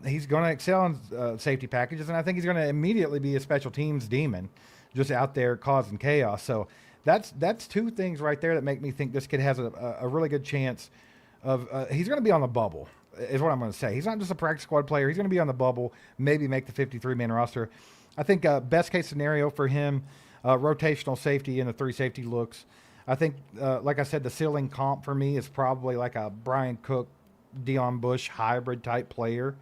He's going to excel in safety packages, and I think he's going to immediately be a special teams demon just out there causing chaos. So that's 2 things right there that make me think this kid has a really good chance of he's going to be on the bubble is what I'm going to say. He's not just a practice squad player. He's going to be on the bubble, maybe make the 53-man roster. I think best case scenario for him, rotational safety in the 3 safety looks. I think, like I said, the ceiling comp for me is probably like a Brian Cook, Deion Bush hybrid type player.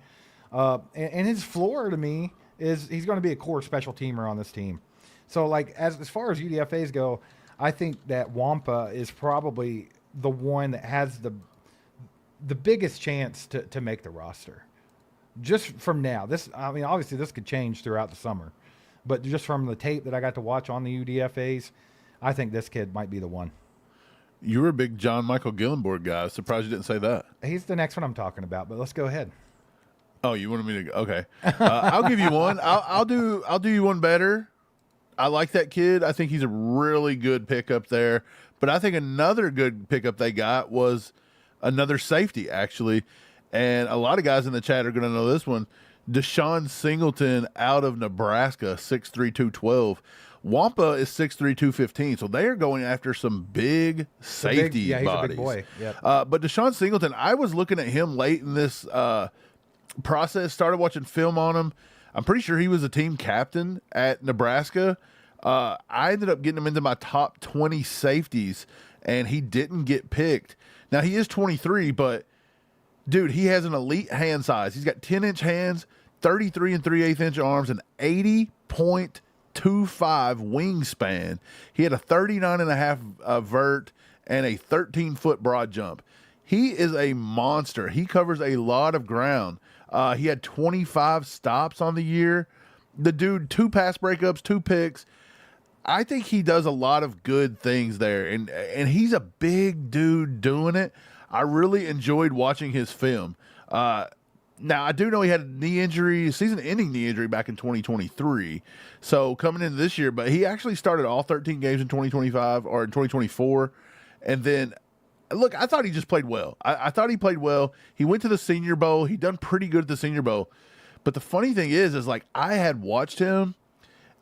And his floor to me is he's going to be a core special teamer on this team. So like as far as UDFAs go, I think that Wampa is probably the one that has the biggest chance to make the roster. Just from now. I mean, obviously this could change throughout the summer. But just from the tape that I got to watch on the UDFAs, I think this kid might be the one. You were a big John Michael Gillenborg guy. I'm surprised you didn't say that. He's the next one I'm talking about, but let's go ahead. Oh, you wanted me to go? Okay. I'll give you one. I'll do you one better. I like that kid. I think he's a really good pickup there. But I think another good pickup they got was another safety, actually. And a lot of guys in the chat are going to know this one. Deshaun Singleton out of Nebraska, 6'3", 212. Wampa is 6'3", 215. So they are going after some big safety he's bodies. a big boy. Yep. But Deshaun Singleton, I was looking at him late in this process, started watching film on him. I'm pretty sure he was a team captain at Nebraska. I ended up getting him into my top 20 safeties, and he didn't get picked. Now, he is 23, but, dude, he has an elite hand size. He's got 10-inch hands, 33 and 3/8 inch arms, an 80.8 2.5 wingspan. He had a 39.5 vert and a 13-foot broad jump. He is a monster. He covers a lot of ground. He had 25 stops on the year. The dude, 2 pass breakups, 2 picks. I think he does a lot of good things there, and he's a big dude doing it. I really enjoyed watching his film. Now, I do know he had a knee injury, season-ending knee injury back in 2023. So coming into this year, but he actually started all 13 games in 2025 or in 2024. And then, look, I thought he just played well. I thought he played well. He went to the Senior Bowl. He done pretty good at the Senior Bowl. But the funny thing is like I had watched him,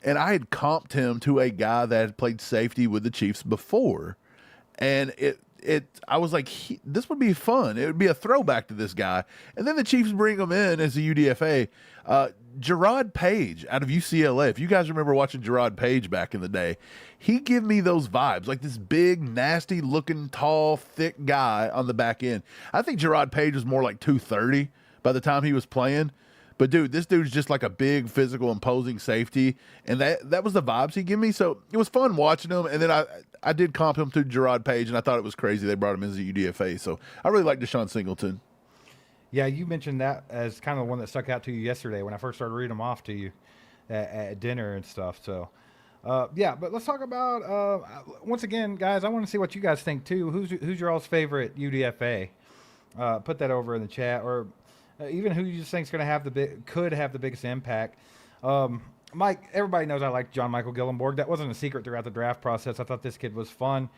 and I had comped him to a guy that had played safety with the Chiefs before. And I was like, this would be fun. It would be a throwback to this guy. And then the Chiefs bring him in as a UDFA. Gerard Page out of UCLA. If you guys remember watching Gerard Page back in the day, he gave me those vibes, like this big, nasty looking, tall, thick guy on the back end. I think Gerard Page was more like 230 by the time he was playing. But, dude, this dude's just like a big, physical, imposing safety. And that was the vibes he gave me. So it was fun watching him. And then I did comp him to Gerard Page, and I thought it was crazy they brought him as a UDFA. So I really like Deshaun Singleton. Yeah, you mentioned that as kind of the one that stuck out to you yesterday when I first started reading them off to you at dinner and stuff. So, yeah, but let's talk about, once again, guys, I want to see what you guys think, too. Who's your all's favorite UDFA? Put that over in the chat, or even who you just think is going to could have the biggest impact. Mike, everybody knows I like John Michael Gillenborg. That wasn't a secret throughout the draft process. I thought this kid was fun.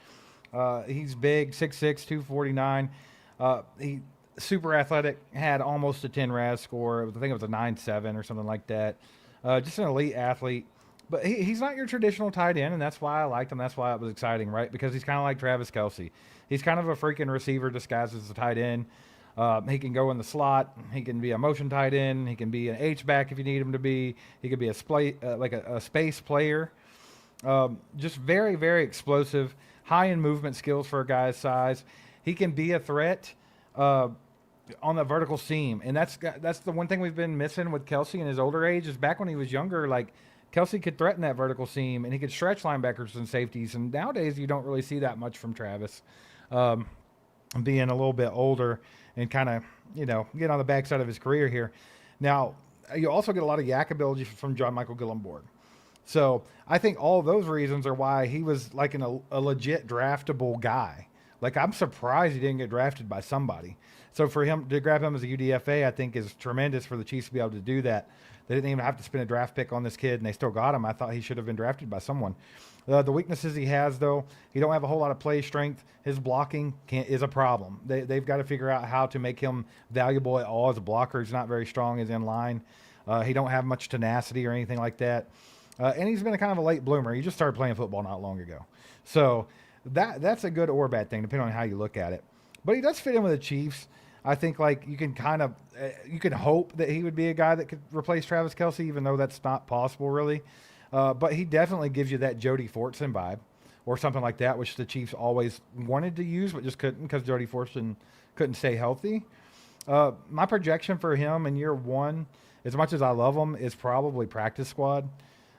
He's big, 6'6", 249. He super athletic, had almost a 10 RAS score. I think it was a 9.7 or something like that. Just an elite athlete. But he's not your traditional tight end, and that's why I liked him. That's why it was exciting, right? Because he's kind of like Travis Kelce. He's kind of a freaking receiver disguised as a tight end. He can go in the slot. He can be a motion tight end. He can be an H-back if you need him to be. He could be a space player. Just very, very explosive, high in movement skills for a guy's size. He can be a threat on the vertical seam, and that's the one thing we've been missing with Kelce in his older age. Is back when he was younger, like Kelce could threaten that vertical seam, and he could stretch linebackers and safeties. And nowadays, you don't really see that much from Travis, being a little bit older and kind of, get on the backside of his career here. Now, you also get a lot of yak ability from John Michael Gillenborg. So I think all of those reasons are why he was like a legit draftable guy. Like, I'm surprised he didn't get drafted by somebody. So for him to grab him as a UDFA, I think is tremendous for the Chiefs to be able to do that. They didn't even have to spend a draft pick on this kid, and they still got him. I thought he should have been drafted by someone. The weaknesses he has, though, he don't have a whole lot of play strength. His blocking is a problem. They've got to figure out how to make him valuable at all as a blocker. He's not very strong as in line. He don't have much tenacity or anything like that. And he's been a kind of a late bloomer. He just started playing football not long ago. So that's a good or bad thing, depending on how you look at it. But he does fit in with the Chiefs. I think like you can kind of you can hope that he would be a guy that could replace Travis Kelce, even though that's not possible really. But he definitely gives you that Jody Fortson vibe or something like that, which the Chiefs always wanted to use but just couldn't because Jody Fortson couldn't stay healthy. My projection for him in year one, as much as I love him, is probably practice squad.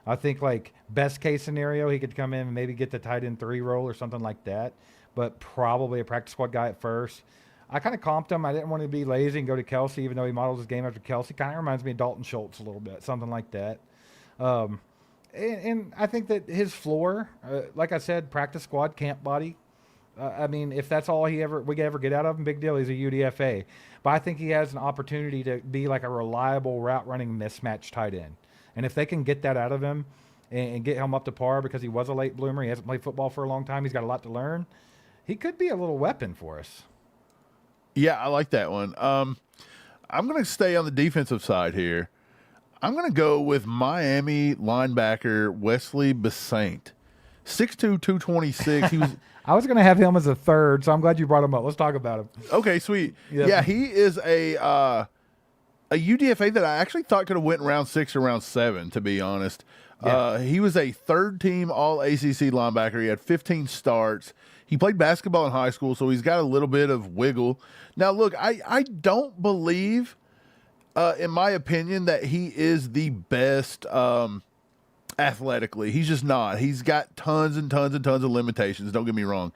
I think like best case scenario, he could come in and maybe get the tight end 3 role or something like that, but probably a practice squad guy at first. I kind of comped him. I didn't want to be lazy and go to Kelce, even though he models his game after Kelce. Kind of reminds me of Dalton Schultz a little bit, something like that. And I think that his floor, like I said, practice squad, camp body. I mean, if that's all we ever get out of him, big deal. He's a UDFA. But I think he has an opportunity to be like a reliable route running mismatch tight end. And if they can get that out of him and get him up to par because he was a late bloomer, he hasn't played football for a long time, he's got a lot to learn, he could be a little weapon for us. Yeah, I like that one. I'm going to stay on the defensive side here. I'm going to go with Miami linebacker Wesley Besaint. 6'2", 226. He was. I was going to have him as a third, so I'm glad you brought him up. Let's talk about him. Okay, sweet. Yep. Yeah, he is a UDFA that I actually thought could have went in round 6 or round 7, to be honest. Yeah. He was a third-team All-ACC linebacker. He had 15 starts. He played basketball in high school, so he's got a little bit of wiggle. Now, look, I don't believe, in my opinion, that he is the best athletically. He's just not. He's got tons and tons and tons of limitations. Don't get me wrong,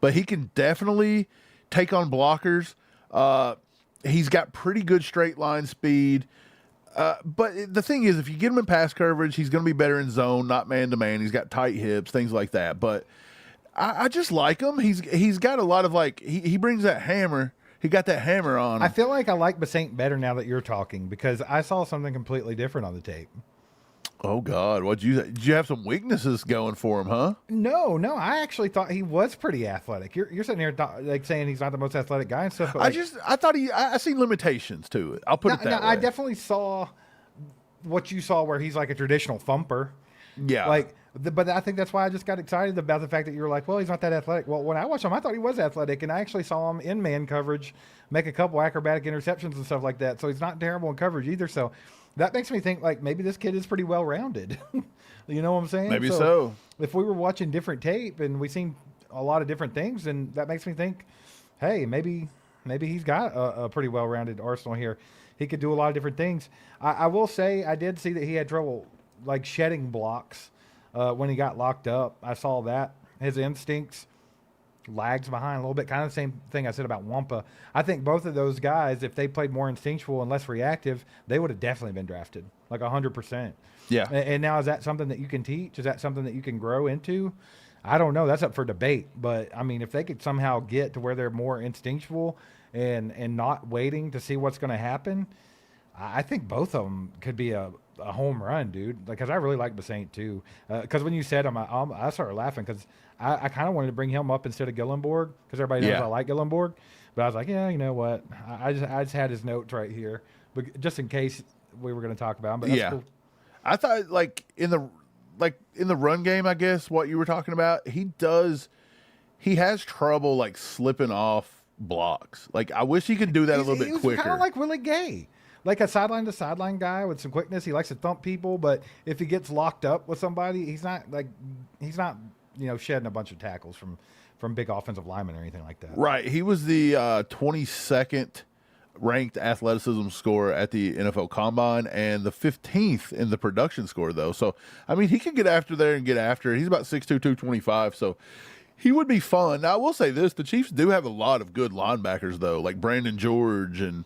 but he can definitely take on blockers. He's got pretty good straight line speed. But the thing is, if you get him in pass coverage, he's going to be better in zone, not man to man. He's got tight hips, things like that. But I just like him. He's got a lot of he brings that hammer. He got that hammer on him. I feel like I like Basaint better now that you're talking because I saw something completely different on the tape. Oh God, did you have some weaknesses going for him, huh? No, I actually thought he was pretty athletic. You're sitting here saying he's not the most athletic guy and stuff. But I thought I seen limitations to it. I'll put it that way. I definitely saw what you saw where he's like a traditional thumper. Yeah. But I think that's why I just got excited about the fact that you're like, well, he's not that athletic. Well, when I watched him, I thought he was athletic, and I actually saw him in man coverage make a couple acrobatic interceptions and stuff like that. So he's not terrible in coverage either. So that makes me think like maybe this kid is pretty well rounded. You know what I'm saying? Maybe so. If we were watching different tape and we seen a lot of different things, then that makes me think, hey, maybe he's got a pretty well rounded arsenal here. He could do a lot of different things. I will say I did see that he had trouble like shedding blocks. When he got locked up, I saw that. His instincts lags behind a little bit. Kind of the same thing I said about Wampa. I think both of those guys, if they played more instinctual and less reactive, they would have definitely been drafted, like 100%. Yeah. And now is that something that you can teach? Is that something that you can grow into? I don't know. That's up for debate. But, I mean, if they could somehow get to where they're more instinctual and not waiting to see what's going to happen, I think both of them could be a home run, dude. Because I really like Basaint too. Because when you said him, I started laughing because I kind of wanted to bring him up instead of Gillenborg because everybody knows I like Gillenborg. But I was like, yeah, you know what? I just had his notes right here, but just in case we were going to talk about him. But that's cool. I thought in the run game, I guess what you were talking about, he has trouble slipping off blocks. I wish he could do that a little bit quicker. Kind of like Willie Gay. Like a sideline to sideline guy with some quickness. He likes to thump people, but if he gets locked up with somebody, he's not shedding a bunch of tackles from big offensive linemen or anything like that. Right. He was the 22nd ranked athleticism score at the NFL Combine and the 15th in the production score though. So, I mean, he can get after there and get after it. He's about 6'2", 225. So he would be fun. Now, I will say this, the Chiefs do have a lot of good linebackers though, like Brandon George and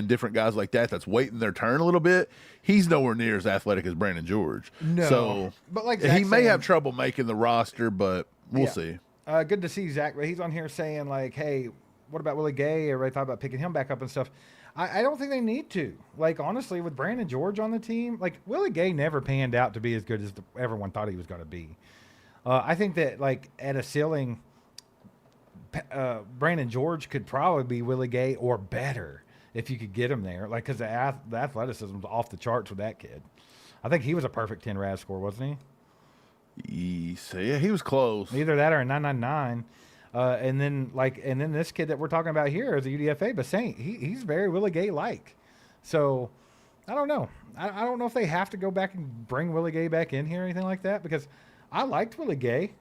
different guys like that that's waiting their turn a little bit. He's nowhere near as athletic as Brandon George. No. So but he may have trouble making the roster, but we'll see. Good to see Zach. But he's on here saying hey, what about Willie Gay? Everybody thought about picking him back up and stuff. I don't think they need to. Honestly, with Brandon George on the team, Willie Gay never panned out to be as good as everyone thought he was going to be. I think that at a ceiling, Brandon George could probably be Willie Gay or better. If you could get him there, because the athleticism was off the charts with that kid. I think he was a perfect 10 RAS score, wasn't he? Yeah, he was close. Either that or a 999. And then this kid that we're talking about here is a UDFA, but he's very Willie Gay like. So I don't know. I don't know if they have to go back and bring Willie Gay back in here or anything like that because I liked Willie Gay.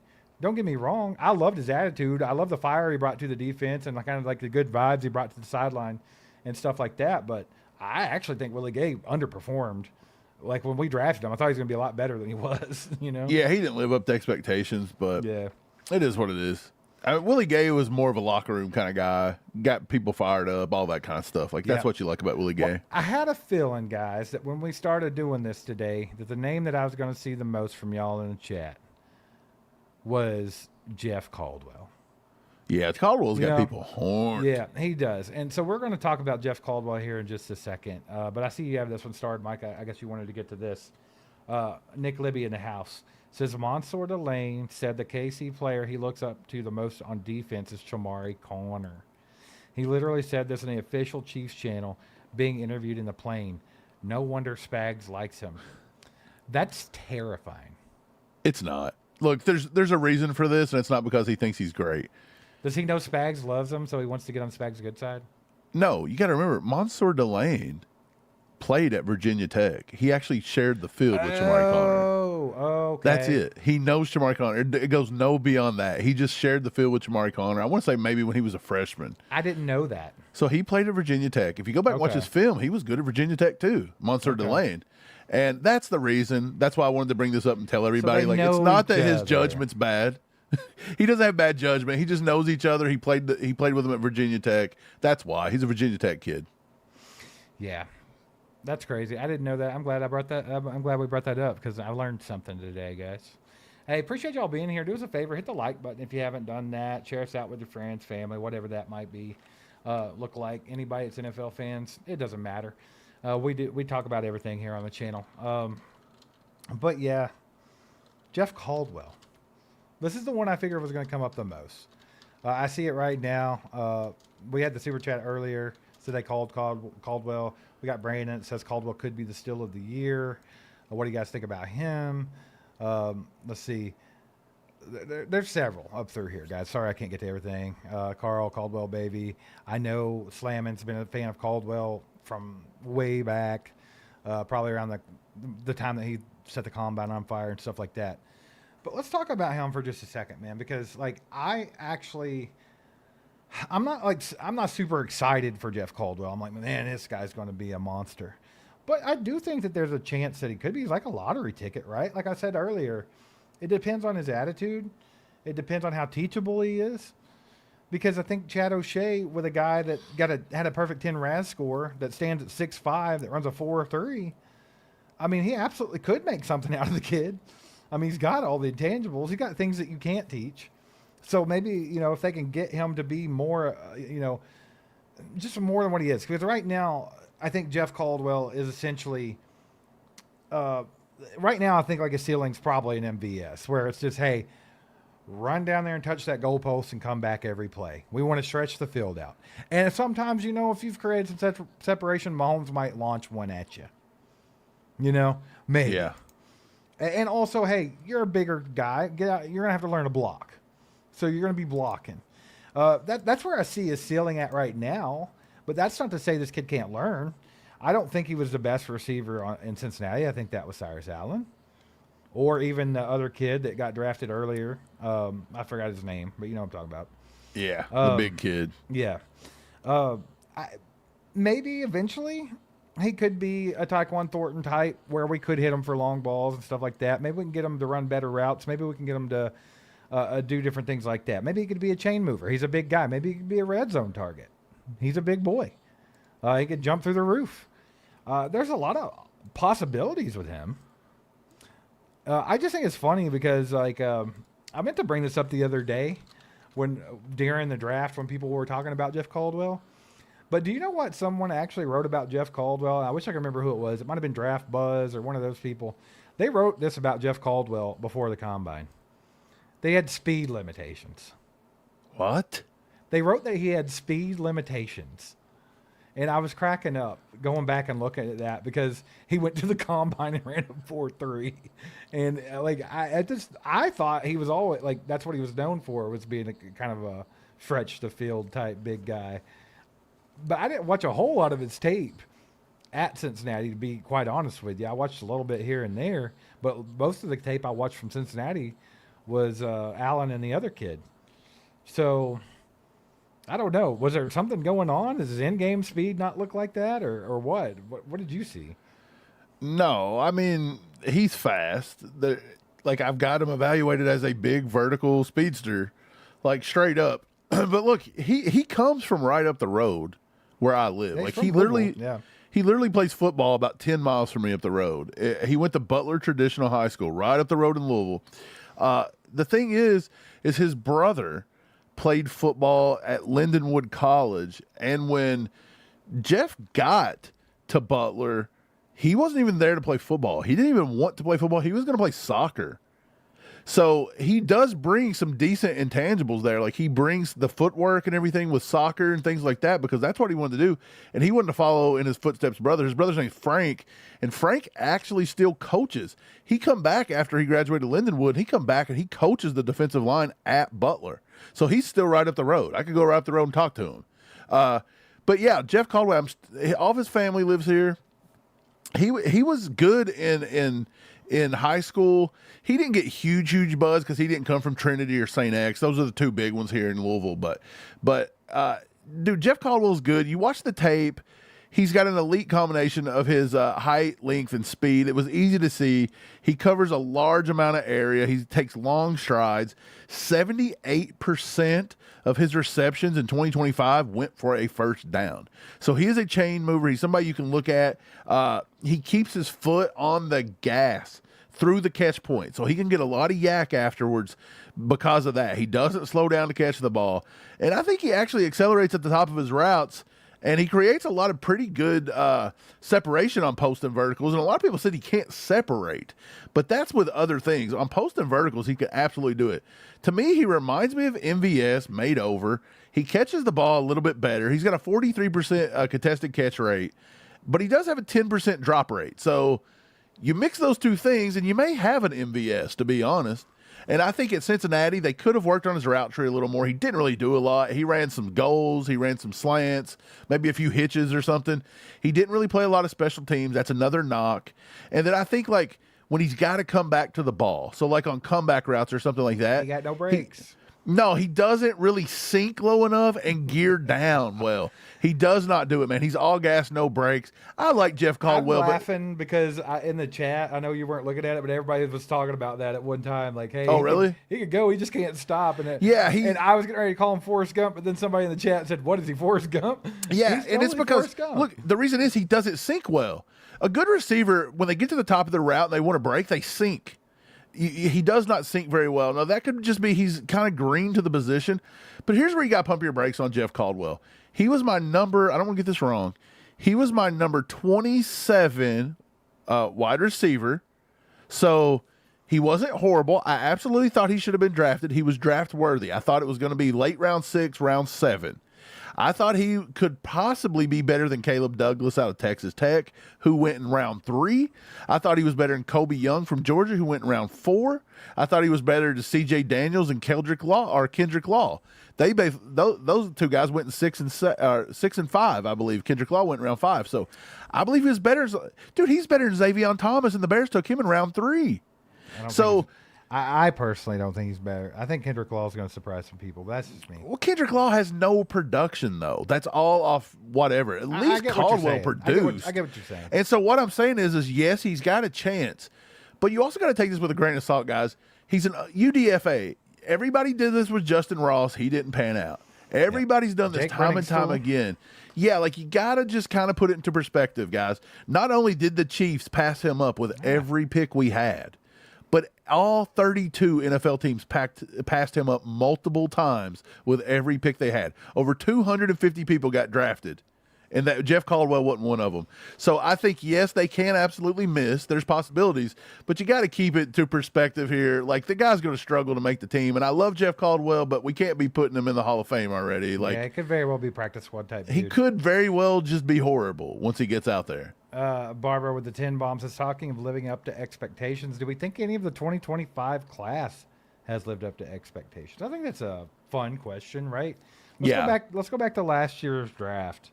Don't get me wrong. I loved his attitude. I love the fire he brought to the defense and kind of the good vibes he brought to the sideline and stuff like that. But I actually think Willie Gay underperformed. When we drafted him, I thought he was going to be a lot better than he was, Yeah, he didn't live up to expectations, but yeah, it is what it is. Willie Gay was more of a locker room kind of guy, got people fired up, all that kind of stuff. That's what you like about Willie Gay. Well, I had a feeling, guys, that when we started doing this today, that the name that I was going to see the most from y'all in the chat was Jeff Caldwell. Yeah, Caldwell's got people horned. Yeah, he does. And so we're going to talk about Jeff Caldwell here in just a second. But I see you have this one started, Mike. I guess you wanted to get to this. Nick Libby in the house says, Mansour Delane said the KC player he looks up to the most on defense is Chamari Connor. He literally said this in the official Chiefs channel being interviewed in the plane. No wonder Spags likes him. That's terrifying. It's not. Look, there's a reason for this, and it's not because he thinks he's great. Does he know Spags loves him, so he wants to get on Spags' good side? No, you got to remember, Mansour Delane played at Virginia Tech. He actually shared the field with Chamari Connor. Oh, okay. That's it. He knows Chamari Connor. It goes no beyond that. He just shared the field with Chamari Connor. I want to say maybe when he was a freshman. I didn't know that. So he played at Virginia Tech. If you go back and watch his film, he was good at Virginia Tech too, Mansour Delane. And that's the reason. That's why I wanted to bring this up and tell everybody. they Like, it's know not that each his other. judgment's bad. He doesn't have bad judgment. He just knows each other. He played with them at Virginia Tech. That's why. He's a Virginia Tech kid. Yeah. That's crazy. I didn't know that. I'm glad I'm glad we brought that up because I learned something today, guys. Hey, appreciate y'all being here. Do us a favor, hit the like button if you haven't done that. Share us out with your friends, family, whatever that might be. Look like anybody that's NFL fans. It doesn't matter. We talk about everything here on the channel. But yeah, Jeff Caldwell. This is the one I figured was going to come up the most. I see it right now. We had the super chat earlier, so they called Caldwell. We got Brandon. It says Caldwell could be the steal of the year. What do you guys think about him? Let's see. There's several up through here, guys. Sorry I can't get to everything. Carl, Caldwell, baby. I know Slammon's been a fan of Caldwell from way back, probably around the time that he set the combine on fire and stuff like that. But let's talk about him for just a second, man, because like I'm not super excited for Jeff Caldwell. I'm like, man, this guy's going to be a monster. But I do think that there's a chance that he could be. He's like a lottery ticket, right? Like I said earlier, it depends on his attitude. It depends on how teachable he is. Because I think Chad O'Shea, with a guy that had a perfect 10 RAS score, that stands at 6'5", that runs a 4.3, I mean, he absolutely could make something out of the kid. I mean, he's got all the intangibles. He's got things that you can't teach. So maybe, if they can get him to be more, just more than what he is. Because right now, I think Jeff Caldwell is essentially, right now, I think like his ceiling's probably an MVS, where it's just, hey, run down there and touch that goalpost and come back every play. We want to stretch the field out. And sometimes, if you've created some separation, Mahomes might launch one at you. Maybe. Yeah. And also, hey, you're a bigger guy. Get out. You're going to have to learn to block. So you're going to be blocking. That's where I see his ceiling at right now. But that's not to say this kid can't learn. I don't think he was the best receiver in Cincinnati. I think that was Cyrus Allen. Or even the other kid that got drafted earlier. I forgot his name, but you know what I'm talking about. Yeah, the big kid. Yeah. Maybe eventually he could be a Tyquan Thornton type where we could hit him for long balls and stuff like that. Maybe we can get him to run better routes. Maybe we can get him to do different things like that. Maybe he could be a chain mover. He's a big guy. Maybe he could be a red zone target. He's a big boy. He could jump through the roof. There's a lot of possibilities with him. I just think it's funny because, I meant to bring this up the other day during the draft when people were talking about Jeff Caldwell. But do you know what someone actually wrote about Jeff Caldwell? I wish I could remember who it was. It might have been Draft Buzz or one of those people. They wrote this about Jeff Caldwell before the combine. They had speed limitations. What? They wrote that he had speed limitations. And I was cracking up going back and looking at that because he went to the combine and ran a 4.3. And I thought he was always that's what he was known for, was being a kind of a stretch the field type big guy. But I didn't watch a whole lot of his tape at Cincinnati, to be quite honest with you. I watched a little bit here and there, but most of the tape I watched from Cincinnati was Allen and the other kid. So I don't know. Was there something going on? Does his in-game speed not look like that, or what? What did you see? No, I mean, he's fast. I've got him evaluated as a big vertical speedster, straight up. But look, he comes from right up the road where I live. Yeah, he literally plays football about 10 miles from me up the road. He went to Butler Traditional High School right up the road in Louisville. The thing is his brother played football at Lindenwood College, and when Jeff got to Butler, he wasn't even there to play football. He didn't even want to play football. He was going to play soccer. So he does bring some decent intangibles there. He brings the footwork and everything with soccer and things like that, because that's what he wanted to do. And he wanted to follow in his footsteps brother. His brother's name is Frank, and Frank actually still coaches. He come back after he graduated Lindenwood. He come back and he coaches the defensive line at Butler. So he's still right up the road. I could go right up the road and talk to him. But yeah, Jeff Caldwell, all of his family lives here. He was good in high school. He didn't get huge buzz because he didn't come from Trinity or St. X. Those are the two big ones here in Louisville. But dude, Jeff Caldwell's good. You watch the tape. He's got an elite combination of his height, length, and speed. It was easy to see. He covers a large amount of area. He takes long strides. 78% of his receptions in 2025 went for a first down. So he is a chain mover. He's somebody you can look at. He keeps his foot on the gas through the catch point. So he can get a lot of yak afterwards because of that. He doesn't slow down to catch the ball. And I think he actually accelerates at the top of his routes. And he creates a lot of pretty good separation on post and verticals. And a lot of people said he can't separate. But that's with other things. On post and verticals, he can absolutely do it. To me, he reminds me of MVS made over. He catches the ball a little bit better. He's got a 43% contested catch rate. But he does have a 10% drop rate. So you mix those two things, and you may have an MVS, to be honest. And I think at Cincinnati, they could have worked on his route tree a little more. He didn't really do a lot. He ran some goals. He ran some slants, maybe a few hitches or something. He didn't really play a lot of special teams. That's another knock. And then I think, like, when he's got to come back to the ball, so like on comeback routes or something like that. He got no breaks. No, he doesn't really sink low enough and gear down well. He does not do it, man. He's all gas, no brakes. I like Jeff Caldwell. I'm laughing because in the chat, I know you weren't looking at it, but everybody was talking about that at one time. Like, hey, oh, really? He could go. He just can't stop. And and I was getting ready to call him Forrest Gump, but then somebody in the chat said, "What is he, Forrest Gump?" Yeah, and it's because, look, the reason is he doesn't sink well. A good receiver, when they get to the top of the route and they want to break, they sink. He does not sink very well. Now, that could just be he's kind of green to the position. But here's where you got to pump your brakes on Jeff Caldwell. He was my number, I don't want to get this wrong, he was my number 27 wide receiver. So he wasn't horrible. I absolutely thought he should have been drafted. He was draft worthy. I thought it was going to be late round 6, round 7. I thought he could possibly be better than Caleb Douglas out of Texas Tech, who went in round 3. I thought he was better than Kobe Young from Georgia, who went in round 4. I thought he was better than C.J. Daniels and Kendrick Law. Those two guys went in 6 and 5, I believe. Kendrick Law went in round 5. So I believe he was better. Dude, he's better than Xavier Thomas, and the Bears took him in round 3. I personally don't think he's better. I think Kendrick Law is going to surprise some people. But that's just me. Well, Kendrick Law has no production, though. That's all off whatever. At least Caldwell produced. I get what you're saying. And so what I'm saying is yes, he's got a chance. But you also got to take this with a grain of salt, guys. He's an UDFA. Everybody did this with Justin Ross. He didn't pan out. Everybody's done this time and time again. Yeah, like you got to just kind of put it into perspective, guys. Not only did the Chiefs pass him up with every pick we had, but all 32 NFL teams passed him up multiple times with every pick they had. Over 250 people got drafted, and that Jeff Caldwell wasn't one of them. So I think, yes, they can absolutely miss. There's possibilities, but you got to keep it to perspective here. Like, the guy's going to struggle to make the team, and I love Jeff Caldwell, but we can't be putting him in the Hall of Fame already. Like, yeah, it could very well be practice squad type. He could very well just be horrible once he gets out there. Barbara with the 10 bombs is talking of living up to expectations. Do we think any of the 2025 class has lived up to expectations? I think that's a fun question, right? Let's go back to last year's draft.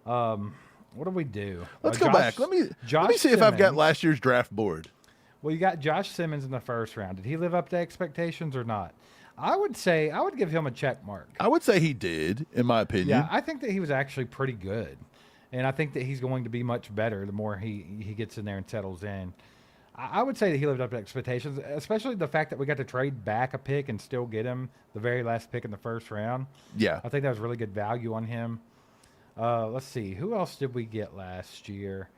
What did we do? Let's go back. Let me see if I've got last year's draft board. Well, you got Josh Simmons in the first round. Did he live up to expectations or not? I would give him a check mark. I would say he did, in my opinion. Yeah, I think that he was actually pretty good. And I think that he's going to be much better the more he gets in there and settles in. I would say that he lived up to expectations, especially the fact that we got to trade back a pick and still get him the very last pick in the first round. Yeah. I think that was really good value on him. Let's see. Who else did we get last year?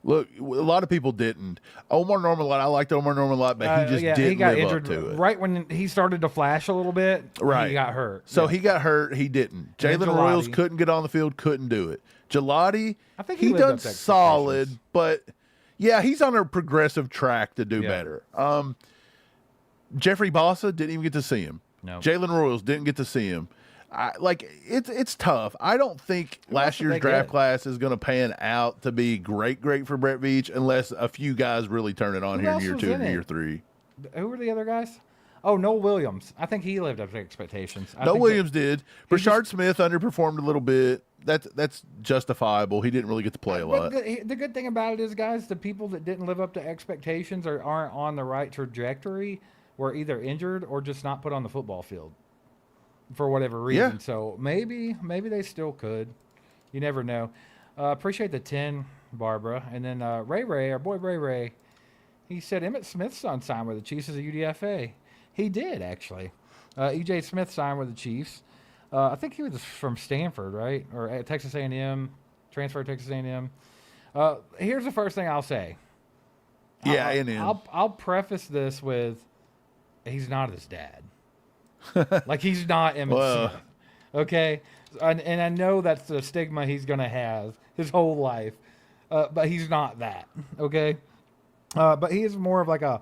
Look, a lot of people didn't. Omar Norman, I liked Omar Norman a lot, but he just didn't live injured up to it. Right when he started to flash a little bit, he got hurt. So he got hurt. He didn't. Jalen Royals couldn't get on the field, couldn't do it. Gelati, I think he done solid, but yeah, he's on a progressive track to do better. Jeffrey Bossa didn't even get to see him. No. Jalen Royals didn't get to see him. It's tough. I don't think last year's draft class is going to pan out to be great for Brett Veach unless a few guys really turn it on here in year 2 and year 3. Who were the other guys? Oh, Noel Williams. I think he lived up to expectations. Noel Williams did. Brashard Smith underperformed a little bit. That's justifiable. He didn't really get to play a lot. The good thing about it is, guys, the people that didn't live up to expectations or aren't on the right trajectory were either injured or just not put on the football field for whatever reason. Yeah. So maybe they still could. You never know. Appreciate the 10, Barbara. And then Ray Ray, our boy Ray Ray, he said Emmitt Smith's son signed with the Chiefs as a UDFA. He did, actually. EJ Smith signed with the Chiefs. I think he was from Stanford, right? Or at Texas A&M, transferred to Texas A&M. Here's the first thing I'll say. Yeah, A&M. I'll preface this with, he's not his dad. Like, he's not Emmitt Smith. Okay? And I know that's the stigma he's going to have his whole life. But he's not that. Okay? But he is more of like an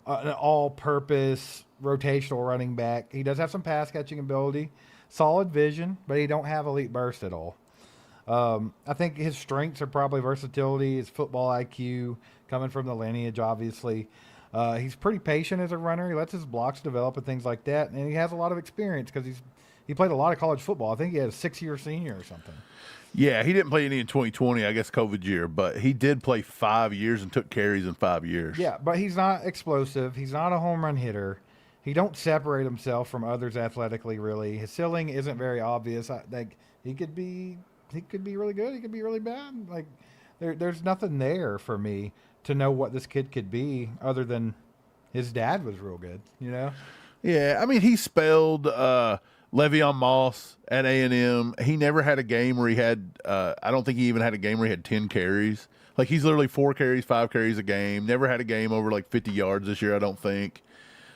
all-purpose rotational running back. He does have some pass-catching ability, solid vision, but he don't have elite burst at all. I think his strengths are probably versatility, his football IQ, coming from the lineage, obviously. He's pretty patient as a runner. He lets his blocks develop and things like that. And he has a lot of experience because he played a lot of college football. I think he had a 6-year senior or something. Yeah, he didn't play any in 2020, I guess COVID year, but he did play 5 years and took carries in 5 years. Yeah, but he's not explosive. He's not a home run hitter. He don't separate himself from others athletically, really. His ceiling isn't very obvious. He could be really good. He could be really bad. Like there's nothing there for me to know what this kid could be other than his dad was real good, you know? Yeah, I mean, he spelled Le'Veon Moss at A&M. He never had a game where he had I don't think he even had a game where he had 10 carries. Like, he's literally 4 carries, 5 carries a game. Never had a game over, like, 50 yards this year, I don't think.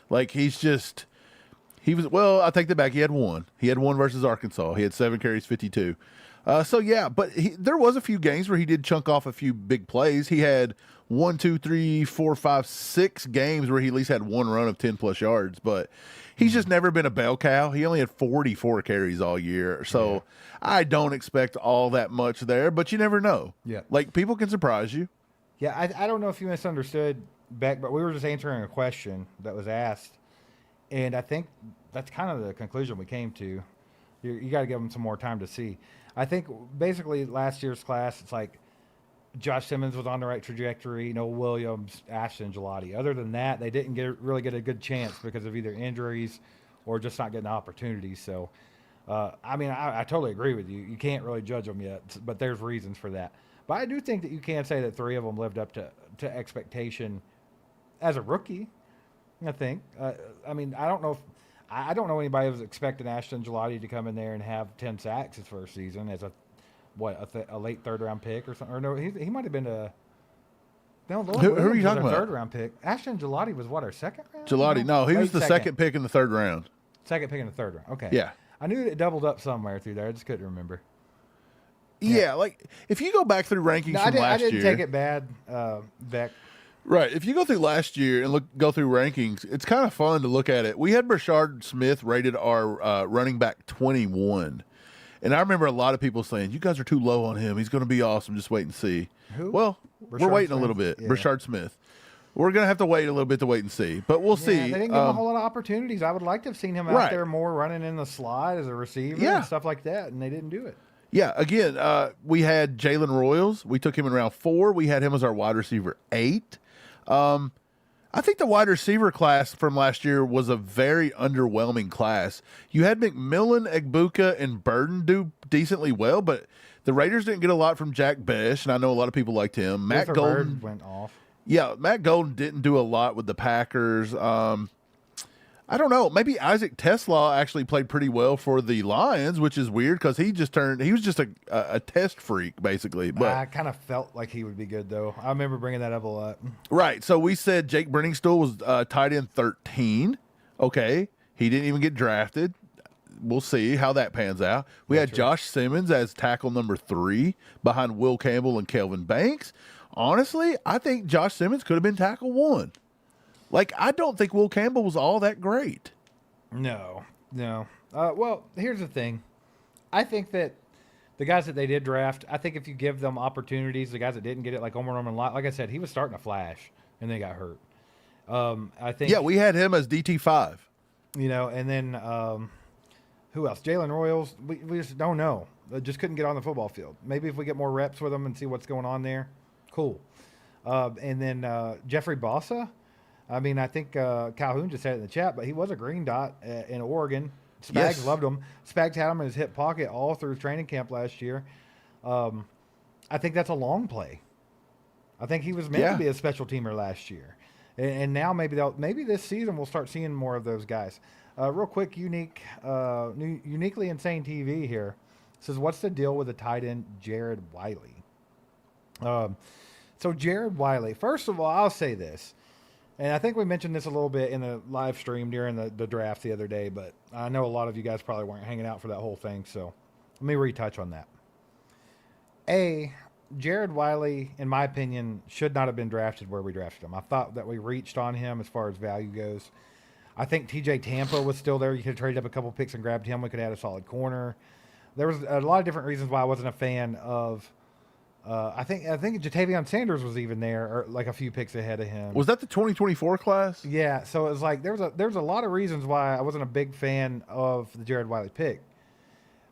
Like, I take that back. He had one. He had one versus Arkansas. He had 7 carries, 52. But there was a few games where he did chunk off a few big plays. He had 1, 2, 3, 4, 5, 6 games where he at least had one run of 10-plus yards. But he's just never been a bell cow. He only had 44 carries all year. So I don't expect all that much there, but you never know. Yeah. Like, people can surprise you. Yeah, I don't know if you misunderstood, Beck, but we were just answering a question that was asked. And I think that's kind of the conclusion we came to. You got to give them some more time to see. I think basically last year's class, it's like Josh Simmons was on the right trajectory, Noah Williams, Ashton Gelati. Other than that, they didn't really get a good chance because of either injuries or just not getting opportunities. So, I totally agree with you. You can't really judge them yet, but there's reasons for that. But I do think that you can say that 3 of them lived up to expectation as a rookie, I think. I don't know anybody who was expecting Ashton Gelati to come in there and have 10 sacks his first season as a late third-round pick or something. Or no, he might have been a – no, Who are you talking about? Third-round pick. Ashton Gelati was what, our second round? Gelati, no, he was the second pick in the third round. Second pick in the third round, okay. Yeah. I knew it doubled up somewhere through there. I just couldn't remember. Yeah, like, if you go back through rankings from last year. I didn't take it bad, Beck. Right. If you go through last year and go through rankings, it's kind of fun to look at it. We had Brashard Smith rated our running back 21. And I remember a lot of people saying, you guys are too low on him. He's going to be awesome. Just wait and see. Who? Well, we're waiting a little bit. Yeah. Brashard Smith. We're going to have to wait a little bit to wait and see. But we'll see. They didn't give him a whole lot of opportunities. I would like to have seen him out there more running in the slot as a receiver and stuff like that, and they didn't do it. Yeah, again, we had Jalen Royals. We took him in round 4. We had him as our wide receiver 8. I think the wide receiver class from last year was a very underwhelming class. You had McMillan, Egbuka, and Burden do decently well, but the Raiders didn't get a lot from Jack Besh, and I know a lot of people liked him. Matt Golden went off. Yeah, Matt Golden didn't do a lot with the Packers. I don't know. Maybe Isaac Tesla actually played pretty well for the Lions, which is weird because he was just a test freak, basically. But I kind of felt like he would be good, though. I remember bringing that up a lot. Right. So we said Jake Brenningstool was tight end 13. Okay. He didn't even get drafted. We'll see how that pans out. We had Josh Simmons as tackle number 3 behind Will Campbell and Kelvin Banks. Honestly, I think Josh Simmons could have been tackle 1. Like, I don't think Will Campbell was all that great. No. Well, here's the thing. I think that the guys that they did draft, I think if you give them opportunities, the guys that didn't get it, like Omar Norman, like I said, he was starting to flash, and then he got hurt. I think. Yeah, we had him as DT5. And then who else? Jalen Royals. We just don't know. Just couldn't get on the football field. Maybe if we get more reps with them and see what's going on there, cool. And then Jeffrey Bossa. I mean, I think Calhoun just said it in the chat, but he was a green dot in Oregon. Spags loved him. Spags had him in his hip pocket all through training camp last year. I think that's a long play. I think he was meant to be a special teamer last year, and now maybe this season we'll start seeing more of those guys. Real quick, uniquely insane TV here says, "What's the deal with the tight end Jared Wiley?" So Jared Wiley, first of all, I'll say this, and I think we mentioned this a little bit in the live stream during the draft the other day, but I know a lot of you guys probably weren't hanging out for that whole thing, so let me retouch on that. Jared Wiley, in my opinion, should not have been drafted where we drafted him. I thought that we reached on him as far as value goes. I think TJ Tampa was still there. You could have traded up a couple picks and grabbed him. We could have had a solid corner. There was a lot of different reasons why I wasn't a fan of. I think Jatavion Sanders was even there, or like a few picks ahead of him. Was that the 2024 class? Yeah. So it was like there's a lot of reasons why I wasn't a big fan of the Jared Wiley pick.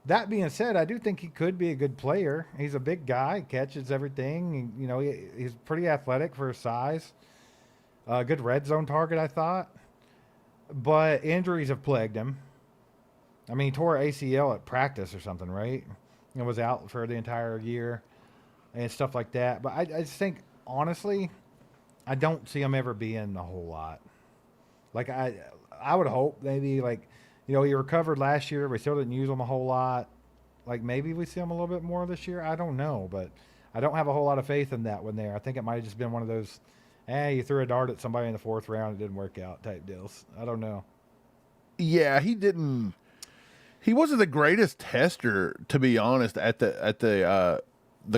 That being said, I do think he could be a good player. He's a big guy, catches everything. He's pretty athletic for his size. Good red zone target, I thought. But injuries have plagued him. I mean, he tore ACL at practice or something, right? And was out for the entire year and stuff like that. But I just think, honestly, I don't see him ever being a whole lot. Like, I would hope maybe, like, he recovered last year. We still didn't use him a whole lot. Like, maybe we see him a little bit more this year. I don't know, but I don't have a whole lot of faith in that one there. I think it might have just been one of those, you threw a dart at somebody in the 4th round, it didn't work out type deals. I don't know. Yeah, he wasn't the greatest tester, to be honest, at the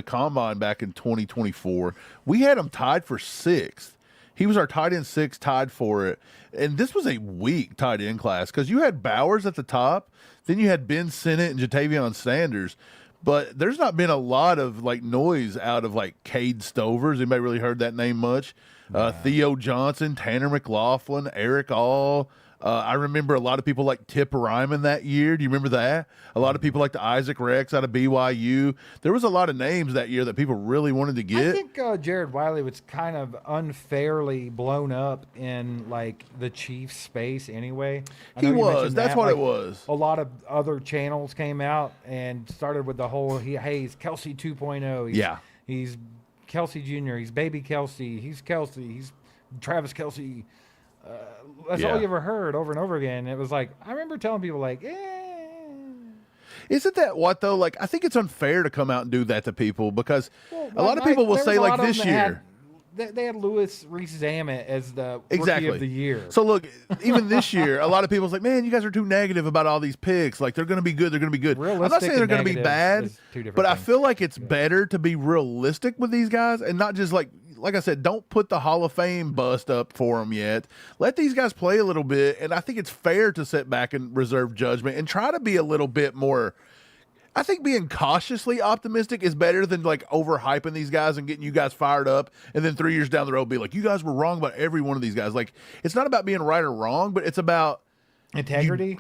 combine back in 2024. We had him tied for 6th. He was our tight end 6, tied for it. And this was a weak tight end class because you had Bowers at the top, then you had Ben Sinnott and Jatavion Sanders. But there's not been a lot of like noise out of like Cade Stovers. Anybody really heard that name much? Theo Johnson, Tanner McLaughlin, Eric All. I remember a lot of people like Tip Ryman that year. Do you remember that? A lot of people like the Isaac Rex out of BYU. There was a lot of names that year that people really wanted to get. I think Jared Wiley was kind of unfairly blown up in like the Chiefs space anyway. He was. That's what it was. A lot of other channels came out and started with the whole, he's Kelsey 2.0. He's Kelsey Jr. He's baby Kelsey. He's Kelsey. He's Travis Kelsey. That's all you ever heard over and over again. It was like, I remember telling people like, Isn't that what though? Like, I think it's unfair to come out and do that to people because a lot of people will say like this year. They had Louis Rees-Zammit as the rookie of the year. So look, even this year, a lot of people's like, man, you guys are too negative about all these picks. Like they're going to be good. They're going to be good. I'm not saying they're going to be bad, but I feel like it's better to be realistic with these guys and not just like I said, don't put the Hall of Fame bust up for them yet. Let these guys play a little bit. And I think it's fair to sit back and reserve judgment and try to be a little bit more. I think being cautiously optimistic is better than like overhyping these guys and getting you guys fired up. And then 3 years down the road, be like, you guys were wrong about every one of these guys. Like, it's not about being right or wrong, but it's about integrity.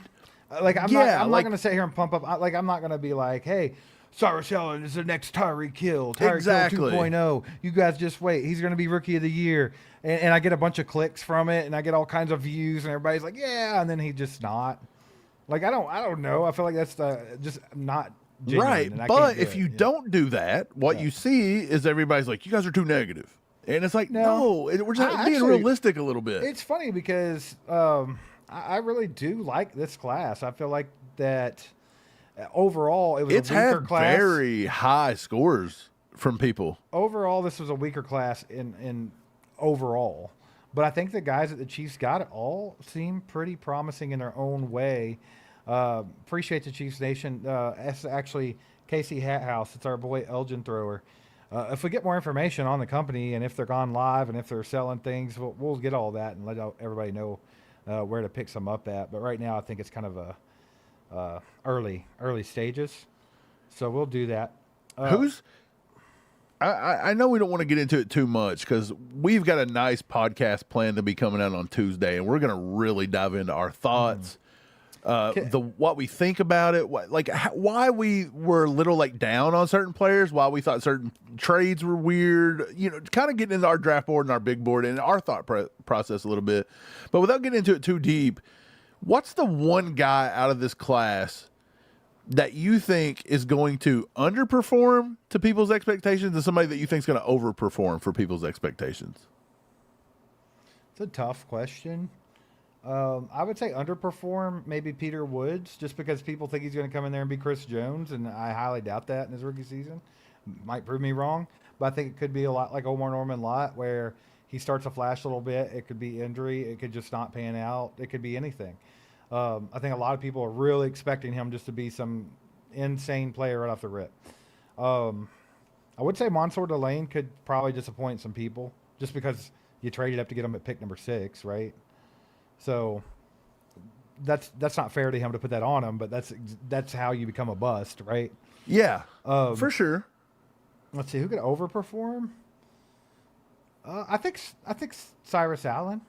I'm not going to sit here and pump up. I'm not going to be like, hey, Cyrus Allen is the next Tyreek Hill. Tyreek Hill 2.0. You guys just wait. He's going to be rookie of the year. And I get a bunch of clicks from it, and I get all kinds of views, and everybody's like, yeah, and then he just not. Like, I don't know. I feel like that's just not genuine. Right, but if you don't do that, what you see is everybody's like, you guys are too negative. And it's like, no we're just being realistic a little bit. It's funny because I really do like this class. I feel like that overall it was a weaker class. Very high scores from people. Overall, this was a weaker class in overall. But I think the guys that the Chiefs got all seem pretty promising in their own way. Appreciate the Chiefs Nation. It's actually Casey Hathouse. It's our boy Elgin Thrower. If we get more information on the company and if they're gone live and if they're selling things, we'll get all that and let everybody know where to pick some up at. But right now, I think it's kind of a early stages. So we'll do that. I know we don't want to get into it too much because we've got a nice podcast plan to be coming out on Tuesday, and we're going to really dive into our thoughts, what we think about it, why we were a little like down on certain players, why we thought certain trades were weird, kind of getting into our draft board and our big board and our thought process a little bit. But without getting into it too deep, what's the one guy out of this class that you think is going to underperform to people's expectations and somebody that you think is going to overperform for people's expectations? It's a tough question. I would say underperform maybe Peter Woods, just because people think he's going to come in there and be Chris Jones, and I highly doubt that in his rookie season. Might prove me wrong, but I think it could be a lot like Omar Norman Lott, where he starts to flash a little bit. It could be injury. It could just not pan out. It could be anything. I think a lot of people are really expecting him just to be some insane player right off the rip. I would say Mansour Delane could probably disappoint some people just because you traded up to get him at pick number 6, right? So that's not fair to him to put that on him, but that's how you become a bust, right? Yeah, for sure. Let's see, who could overperform? I think Cyrus Allen.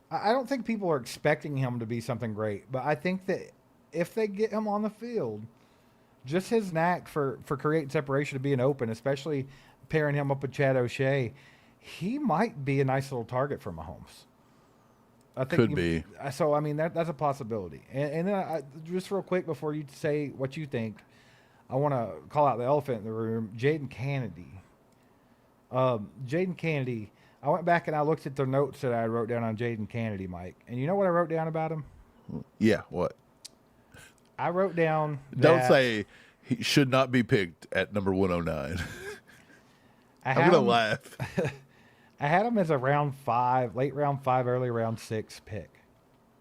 I don't think people are expecting him to be something great, but I think that if they get him on the field, just his knack for creating separation to being open, especially pairing him up with Chad O'Shea, he might be a nice little target for Mahomes. I think Could be. So, I mean, that's a possibility. And then just real quick before you say what you think, I want to call out the elephant in the room, Jaden Kennedy. Jaden Kennedy, I went back and I looked at the notes that I wrote down on Jaden Kennedy, Mike. And you know what I wrote down about him? Yeah, what? I wrote down Don't say he should not be picked at number 109. I'm going to laugh. I had him as a round 5, late round 5, early round 6 pick.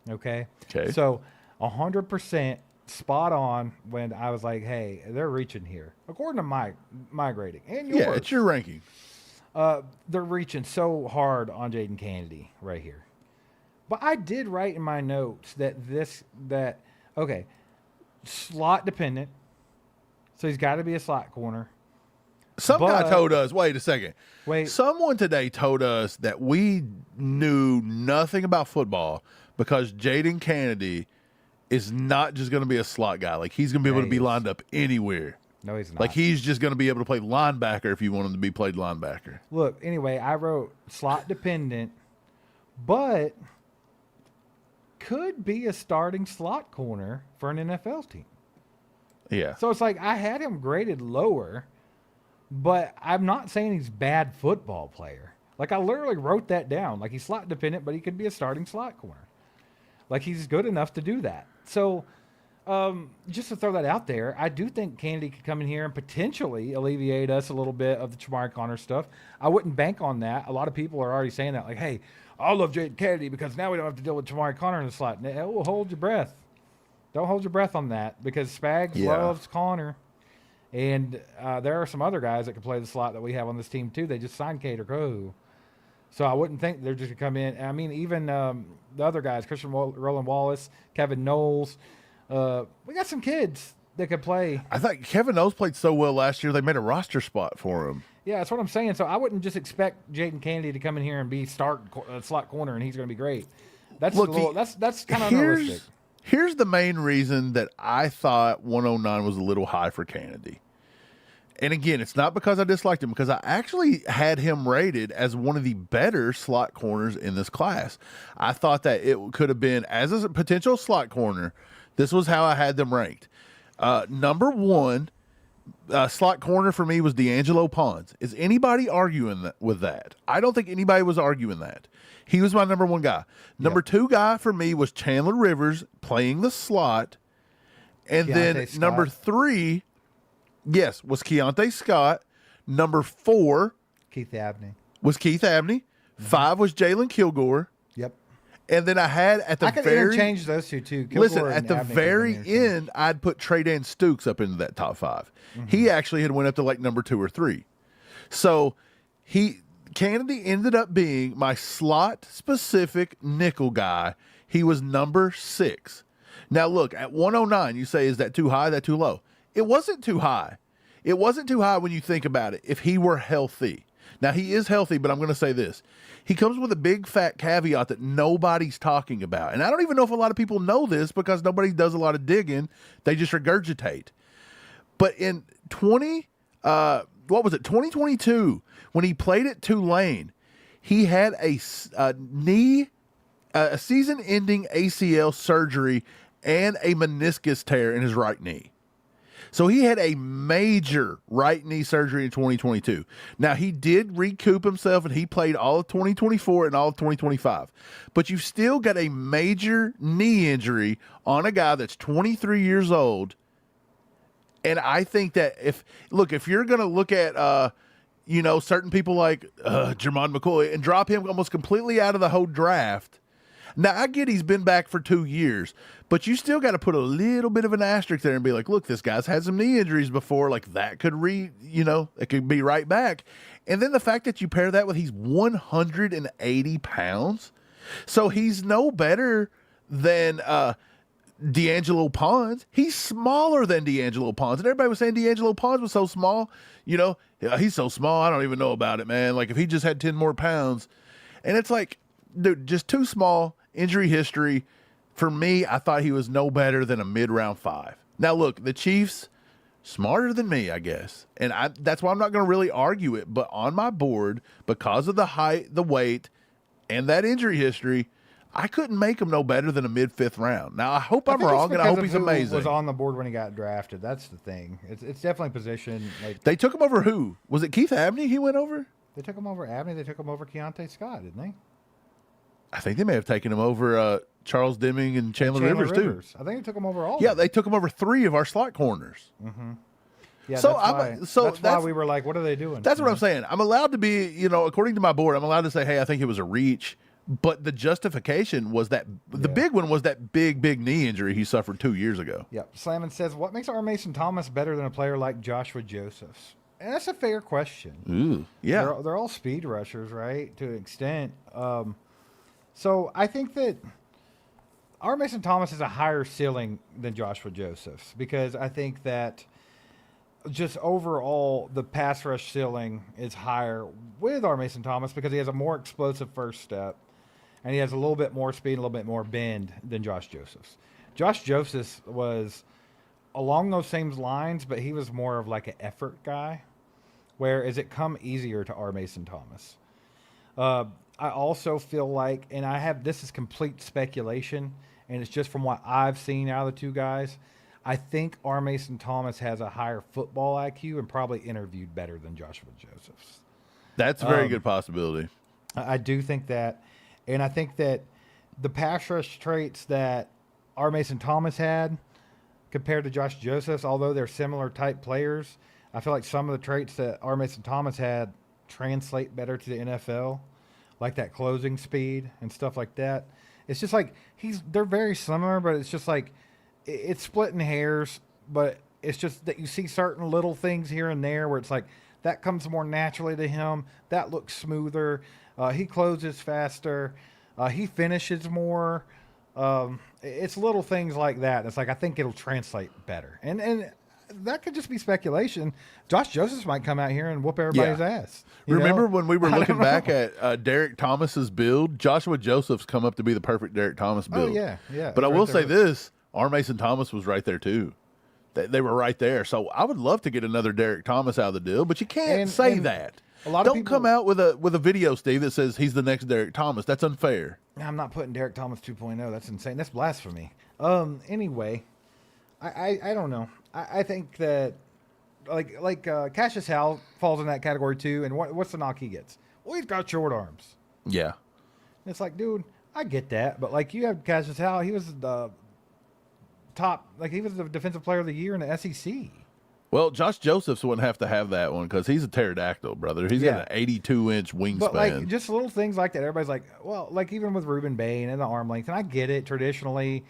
Okay? Okay. So 100% spot on when I was like, hey, they're reaching here. According to my grading and yours. Yeah, it's your ranking. They're reaching so hard on Jaden Kennedy right here. But I did write in my notes that okay, slot dependent. So he's got to be a slot corner. Some guy told us, wait a second. Wait. Someone today told us that we knew nothing about football because Jaden Kennedy is not just going to be a slot guy. Like, he's going to be able to be lined up anywhere. No, he's not. Like, he's just going to be able to play linebacker if you want him to be played linebacker. Look, anyway, I wrote slot dependent, but could be a starting slot corner for an NFL team. Yeah. So it's like I had him graded lower, but I'm not saying he's a bad football player. Like, I literally wrote that down. Like, he's slot dependent, but he could be a starting slot corner. Like, he's good enough to do that. So just to throw that out there, I do think Kennedy could come in here and potentially alleviate us a little bit of the Jamari Connor stuff. I wouldn't bank on that. A lot of people are already saying that, like, hey, I love Jaden Kennedy because now we don't have to deal with Jamari Connor in the slot. No, hold your breath. Don't hold your breath on that because Spags loves Connor. And there are some other guys that can play the slot that we have on this team, too. They just signed Cater Cohu. So I wouldn't think they're just going to come in. I mean, even the other guys, Christian Roland Wallace, Kevin Knowles. We got some kids that could play. I thought Kevin Knowles played so well last year, they made a roster spot for him. Yeah, that's what I'm saying. So I wouldn't just expect Jaden Kennedy to come in here and be slot corner and he's going to be great. That's kind of unrealistic. Here's the main reason that I thought 109 was a little high for Kennedy. And again, it's not because I disliked him, because I actually had him rated as one of the better slot corners in this class. I thought that it could have been, as a potential slot corner, this was how I had them ranked. Number 1 slot corner for me was D'Angelo Pons. Is anybody arguing with that? I don't think anybody was arguing that. He was my number 1 guy. Number 2 guy for me was Chandler Rivers playing the slot. And then number 3, yes, was Keontae Scott. Number 4 Keith Abney. Was Keith Abney. 5 was Jalen Kilgore. Yep. And then I had at the I could interchange those two too. Listen, at the very end, I'd put Tre'Dan Stukes up into that top 5. Mm-hmm. He actually had went up to like number 2 or 3. So Kennedy ended up being my slot-specific nickel guy. He was number 6. Now, look, at 109, you say, is that too high, that too low? It wasn't too high. It wasn't too high when you think about it, if he were healthy. Now, he is healthy, but I'm going to say this. He comes with a big, fat caveat that nobody's talking about. And I don't even know if a lot of people know this because nobody does a lot of digging. They just regurgitate. But in 2022, when he played at Tulane, he had a season-ending ACL surgery and a meniscus tear in his right knee. So he had a major right knee surgery in 2022. Now, he did recoup himself, and he played all of 2024 and all of 2025. But you've still got a major knee injury on a guy that's 23 years old. And I think that if you're going to look at, certain people like Jermon McCoy and drop him almost completely out of the whole draft. Now, I get he's been back for 2 years, but you still got to put a little bit of an asterisk there and be like, look, this guy's had some knee injuries before. Like, that could it could be right back. And then the fact that you pair that with he's 180 pounds. So he's no better than D'Angelo Pons. He's smaller than D'Angelo Pons. And everybody was saying D'Angelo Pons was so small. He's so small, I don't even know about it, man. Like, if he just had 10 more pounds. And it's like, dude, just too small. Injury history. For me, I thought he was no better than a mid-round 5. Now, look, the Chiefs, smarter than me, I guess. And that's why I'm not going to really argue it. But on my board, because of the height, the weight, and that injury history, I couldn't make him no better than a mid-5th round. Now, I hope I'm wrong, and I hope he's amazing. Was on the board when he got drafted. That's the thing. It's definitely position. Like, they took him over who? Was it Keith Abney he went over? They took him over Abney. They took him over Keontae Scott, didn't they? I think they may have taken him over Charles Deming and Chandler Rivers, too. I think they took him over all. Yeah, they took him over 3 of our slot corners. Mm-hmm. Yeah, so that's why we were like, what are they doing? That's what I'm saying. I'm allowed to be, according to my board, I'm allowed to say, hey, I think it was a reach. But the justification was that the big one was that big knee injury he suffered 2 years ago. Yep. Slammin says, what makes our Mason Thomas better than a player like Joshua Josephs? And that's a fair question. Ooh, yeah. They're all speed rushers, right, to an extent. So I think that our Mason Thomas has a higher ceiling than Joshua Josephs because I think that just overall the pass rush ceiling is higher with our Mason Thomas because he has a more explosive first step and he has a little bit more speed, a little bit more bend than Josh Josephs. Josh Josephs was along those same lines, but he was more of like an effort guy, whereas it come easier to our Mason Thomas. I also feel like, and this is complete speculation, and it's just from what I've seen out of the two guys, I think our Mason Thomas has a higher football IQ and probably interviewed better than Joshua Josephs. That's a very good possibility. I do think that, and I think that the pass rush traits that our Mason Thomas had compared to Josh Josephs, although they're similar type players, I feel like some of the traits that our Mason Thomas had translate better to the NFL. Like that closing speed and stuff like that. It's just like they're very similar, but it's just like it's splitting hairs, but it's just that you see certain little things here and there where it's like that comes more naturally to him. That looks smoother. He closes faster. He finishes more. It's little things like that. It's like I think it'll translate better. And that could just be speculation. Josh Josephs might come out here and whoop everybody's ass. Remember when we were looking back at Derek Thomas's build? Joshua Joseph's come up to be the perfect Derek Thomas build. Oh, yeah. But I will say this, our Mason Thomas was right there too. They were right there. So I would love to get another Derek Thomas out of the deal, but you can't say that. Don't come out with a video, Steve, that says he's the next Derek Thomas. That's unfair. I'm not putting Derek Thomas 2.0. That's insane. That's blasphemy. Anyway, I don't know. I think that like Cassius Howell falls in that category too. And what's the knock he gets? Well, he's got short arms. Yeah. And it's like, dude, I get that, but like you have Cassius Howell, he was the top, like he was the defensive player of the year in the SEC. Well, Josh Josephs wouldn't have to have that one because he's a pterodactyl, brother. He's got an 82-inch wingspan. But like just little things like that, everybody's like, well, like even with Reuben Bain and the arm length, and I get it. Traditionally,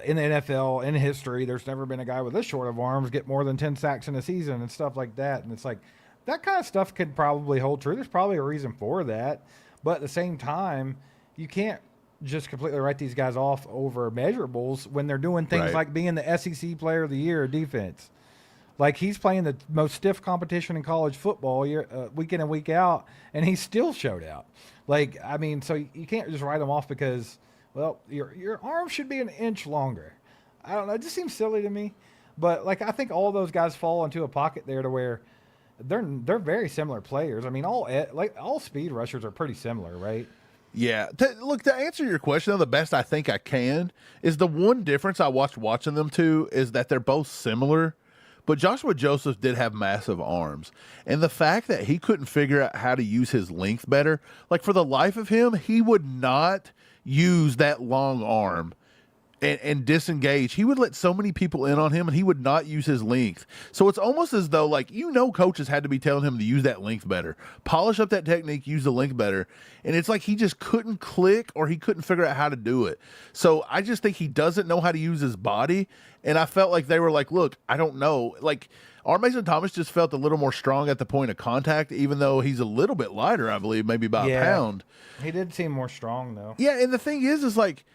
in the NFL, in history, there's never been a guy with this short of arms get more than 10 sacks in a season and stuff like that. And it's like that kind of stuff could probably hold true. There's probably a reason for that, but at the same time, you can't just completely write these guys off over measurables when they're doing things like being the SEC Player of the Year defense. Like he's playing the most stiff competition in college football week in and week out, and he still showed out. Like, I mean, so you can't just write him off because, well, your arm should be an inch longer. I don't know. It just seems silly to me. But, like, I think all those guys fall into a pocket there to where they're very similar players. I mean, all speed rushers are pretty similar, right? Yeah. Look, to answer your question, though, the best I think I can is the one difference I watching them two is that they're both similar, But Joshua Joseph did have massive arms. And the fact that he couldn't figure out how to use his length better, like for the life of him, he would not use that long arm and disengage. He would let so many people in on him, and he would not use his length. So it's almost as though, like, coaches had to be telling him to use that length better, polish up that technique, use the length better. And it's like he just couldn't click, or he couldn't figure out how to do it. So I just think he doesn't know how to use his body. And I felt like they were like, look, I don't know. Like, R. Mason Thomas just felt a little more strong at the point of contact, even though he's a little bit lighter, I believe, maybe about a pound. He did seem more strong, though. Yeah, and the thing is like,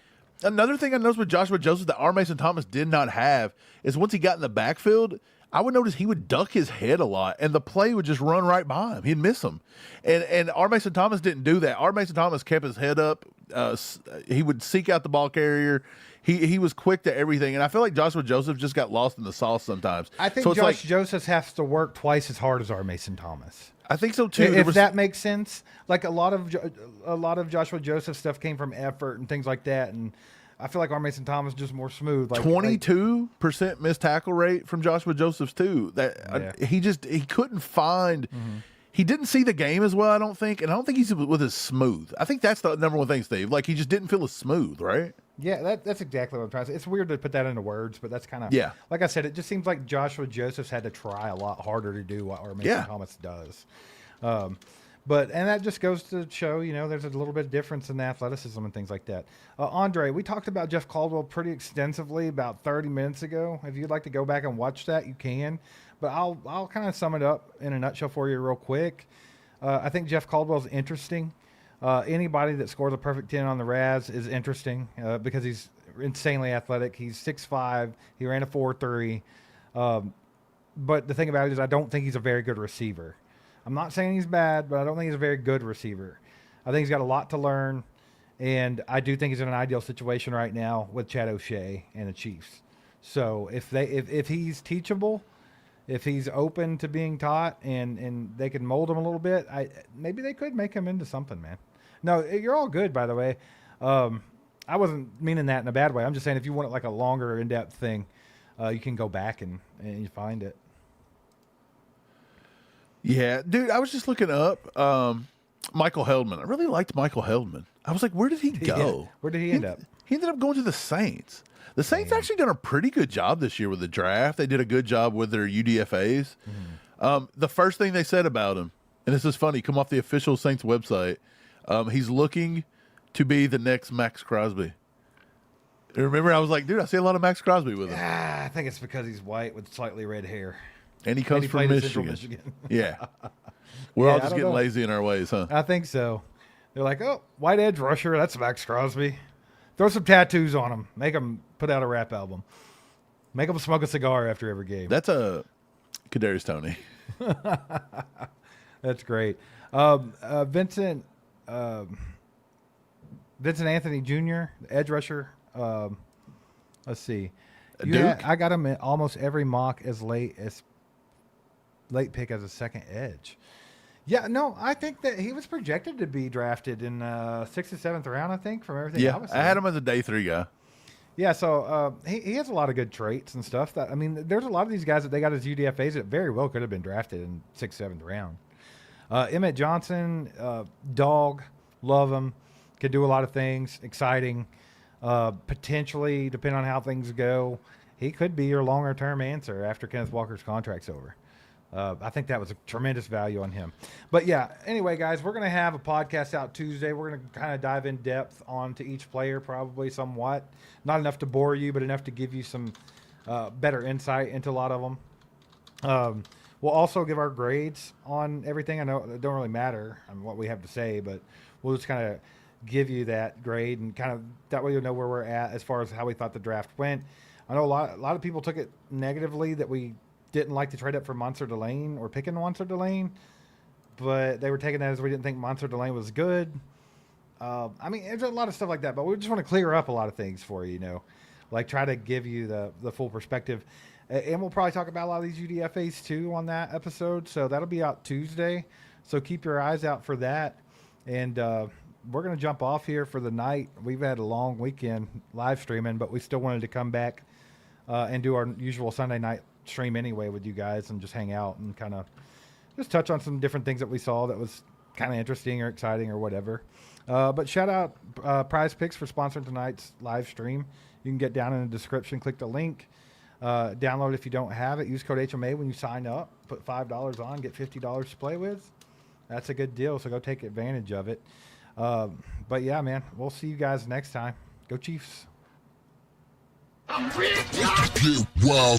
another thing I noticed with Joshua Joseph that R. Mason Thomas did not have is once he got in the backfield, I would notice he would duck his head a lot, and the play would just run right by him. He'd miss him. And R. Mason Thomas didn't do that. R. Mason Thomas kept his head up. He would seek out the ball carrier. He was quick to everything, and I feel like Joshua Joseph just got lost in the sauce sometimes. I think Josh Joseph has to work twice as hard as R. Mason Thomas. I think so too. If that makes sense, like a lot of Joshua Joseph stuff came from effort and things like that, and I feel like R. Mason Thomas is just more smooth. Like 22% missed tackle rate from Joshua Joseph's too. He couldn't find. Mm-hmm. He didn't see the game as well, I don't think, and I don't think he's with as smooth. I think that's the number one thing, Steve. Like, he just didn't feel as smooth, right? Yeah, that's exactly what I'm trying to say. It's weird to put that into words, but that's kind of like I said. It just seems like Joshua Joseph's had to try a lot harder to do what R. Mason Thomas does. And that just goes to show, there's a little bit of difference in the athleticism and things like that. Andre, we talked about Jeff Caldwell pretty extensively about 30 minutes ago. If you'd like to go back and watch that, you can. But I'll kind of sum it up in a nutshell for you real quick. I think Jeff Caldwell's interesting. Anybody that scores a perfect 10 on the RAS is interesting because he's insanely athletic. He's 6'5". He ran a 4.3. But the thing about it is I don't think he's a very good receiver. I'm not saying he's bad, but I don't think he's a very good receiver. I think he's got a lot to learn, and I do think he's in an ideal situation right now with Chad O'Shea and the Chiefs. So if he's teachable, if he's open to being taught and they can mold him a little bit, maybe they could make him into something, man. No, you're all good, by the way. I wasn't meaning that in a bad way. I'm just saying if you want like a longer, in-depth thing, you can go back and you find it. Yeah, dude, I was just looking up Michael Heldman. I really liked Michael Heldman. I was like, where did he go? Yeah. Where did he end up? He ended up going to the Saints. The Saints actually done a pretty good job this year with the draft. They did a good job with their UDFAs. Mm. The first thing they said about him, and this is funny, come off the official Saints website, he's looking to be the next Max Crosby. Remember, I was like, dude, I see a lot of Max Crosby with him. I think it's because he's white with slightly red hair. And he comes from Michigan. Yeah. We're all just getting lazy in our ways, huh? I think so. They're like, oh, white edge rusher, that's Max Crosby. Throw some tattoos on him. Make him put out a rap album. Make him smoke a cigar after every game. That's a Kadarius Toney. That's great. Vincent Anthony Jr., edge rusher. Let's see. I got him in almost every mock as late pick as a second edge. Yeah, no, I think that he was projected to be drafted in 6th or 7th round, I think, from everything I was seeing. I had him as a day 3 guy. Yeah, so he has a lot of good traits and stuff. There's a lot of these guys that they got as UDFAs that very well could have been drafted in 6th, 7th round. Emmett Johnson, dog, love him, could do a lot of things, exciting. Potentially, depending on how things go, he could be your longer-term answer after Kenneth Walker's contract's over. I think that was a tremendous value on him. But, yeah, anyway, guys, we're going to have a podcast out Tuesday. We're going to kind of dive in depth onto each player probably somewhat. Not enough to bore you, but enough to give you some better insight into a lot of them. We'll also give our grades on everything. I know it don't really matter on what we have to say, but we'll just kind of give you that grade and kind of that way you'll know where we're at as far as how we thought the draft went. I know a lot of people took it negatively that we didn't like to trade up for Monster Delane or picking Monster Delane, but they were taking that as we didn't think Monster Delane was good. There's a lot of stuff like that, but we just want to clear up a lot of things for you, like try to give you the full perspective. And we'll probably talk about a lot of these UDFAs too on that episode. So that'll be out Tuesday. So keep your eyes out for that. And we're going to jump off here for the night. We've had a long weekend live streaming, but we still wanted to come back and do our usual Sunday night stream anyway with you guys and just hang out and kind of just touch on some different things that we saw that was kind of interesting or exciting or whatever. But shout out PrizePicks for sponsoring tonight's live stream. You can get down in the description, click the link, download it if you don't have it. Use code HMA when you sign up. Put $5 on, get $50 to play with. That's a good deal, so go take advantage of it. But yeah, man, we'll see you guys next time. Go Chiefs. Wow.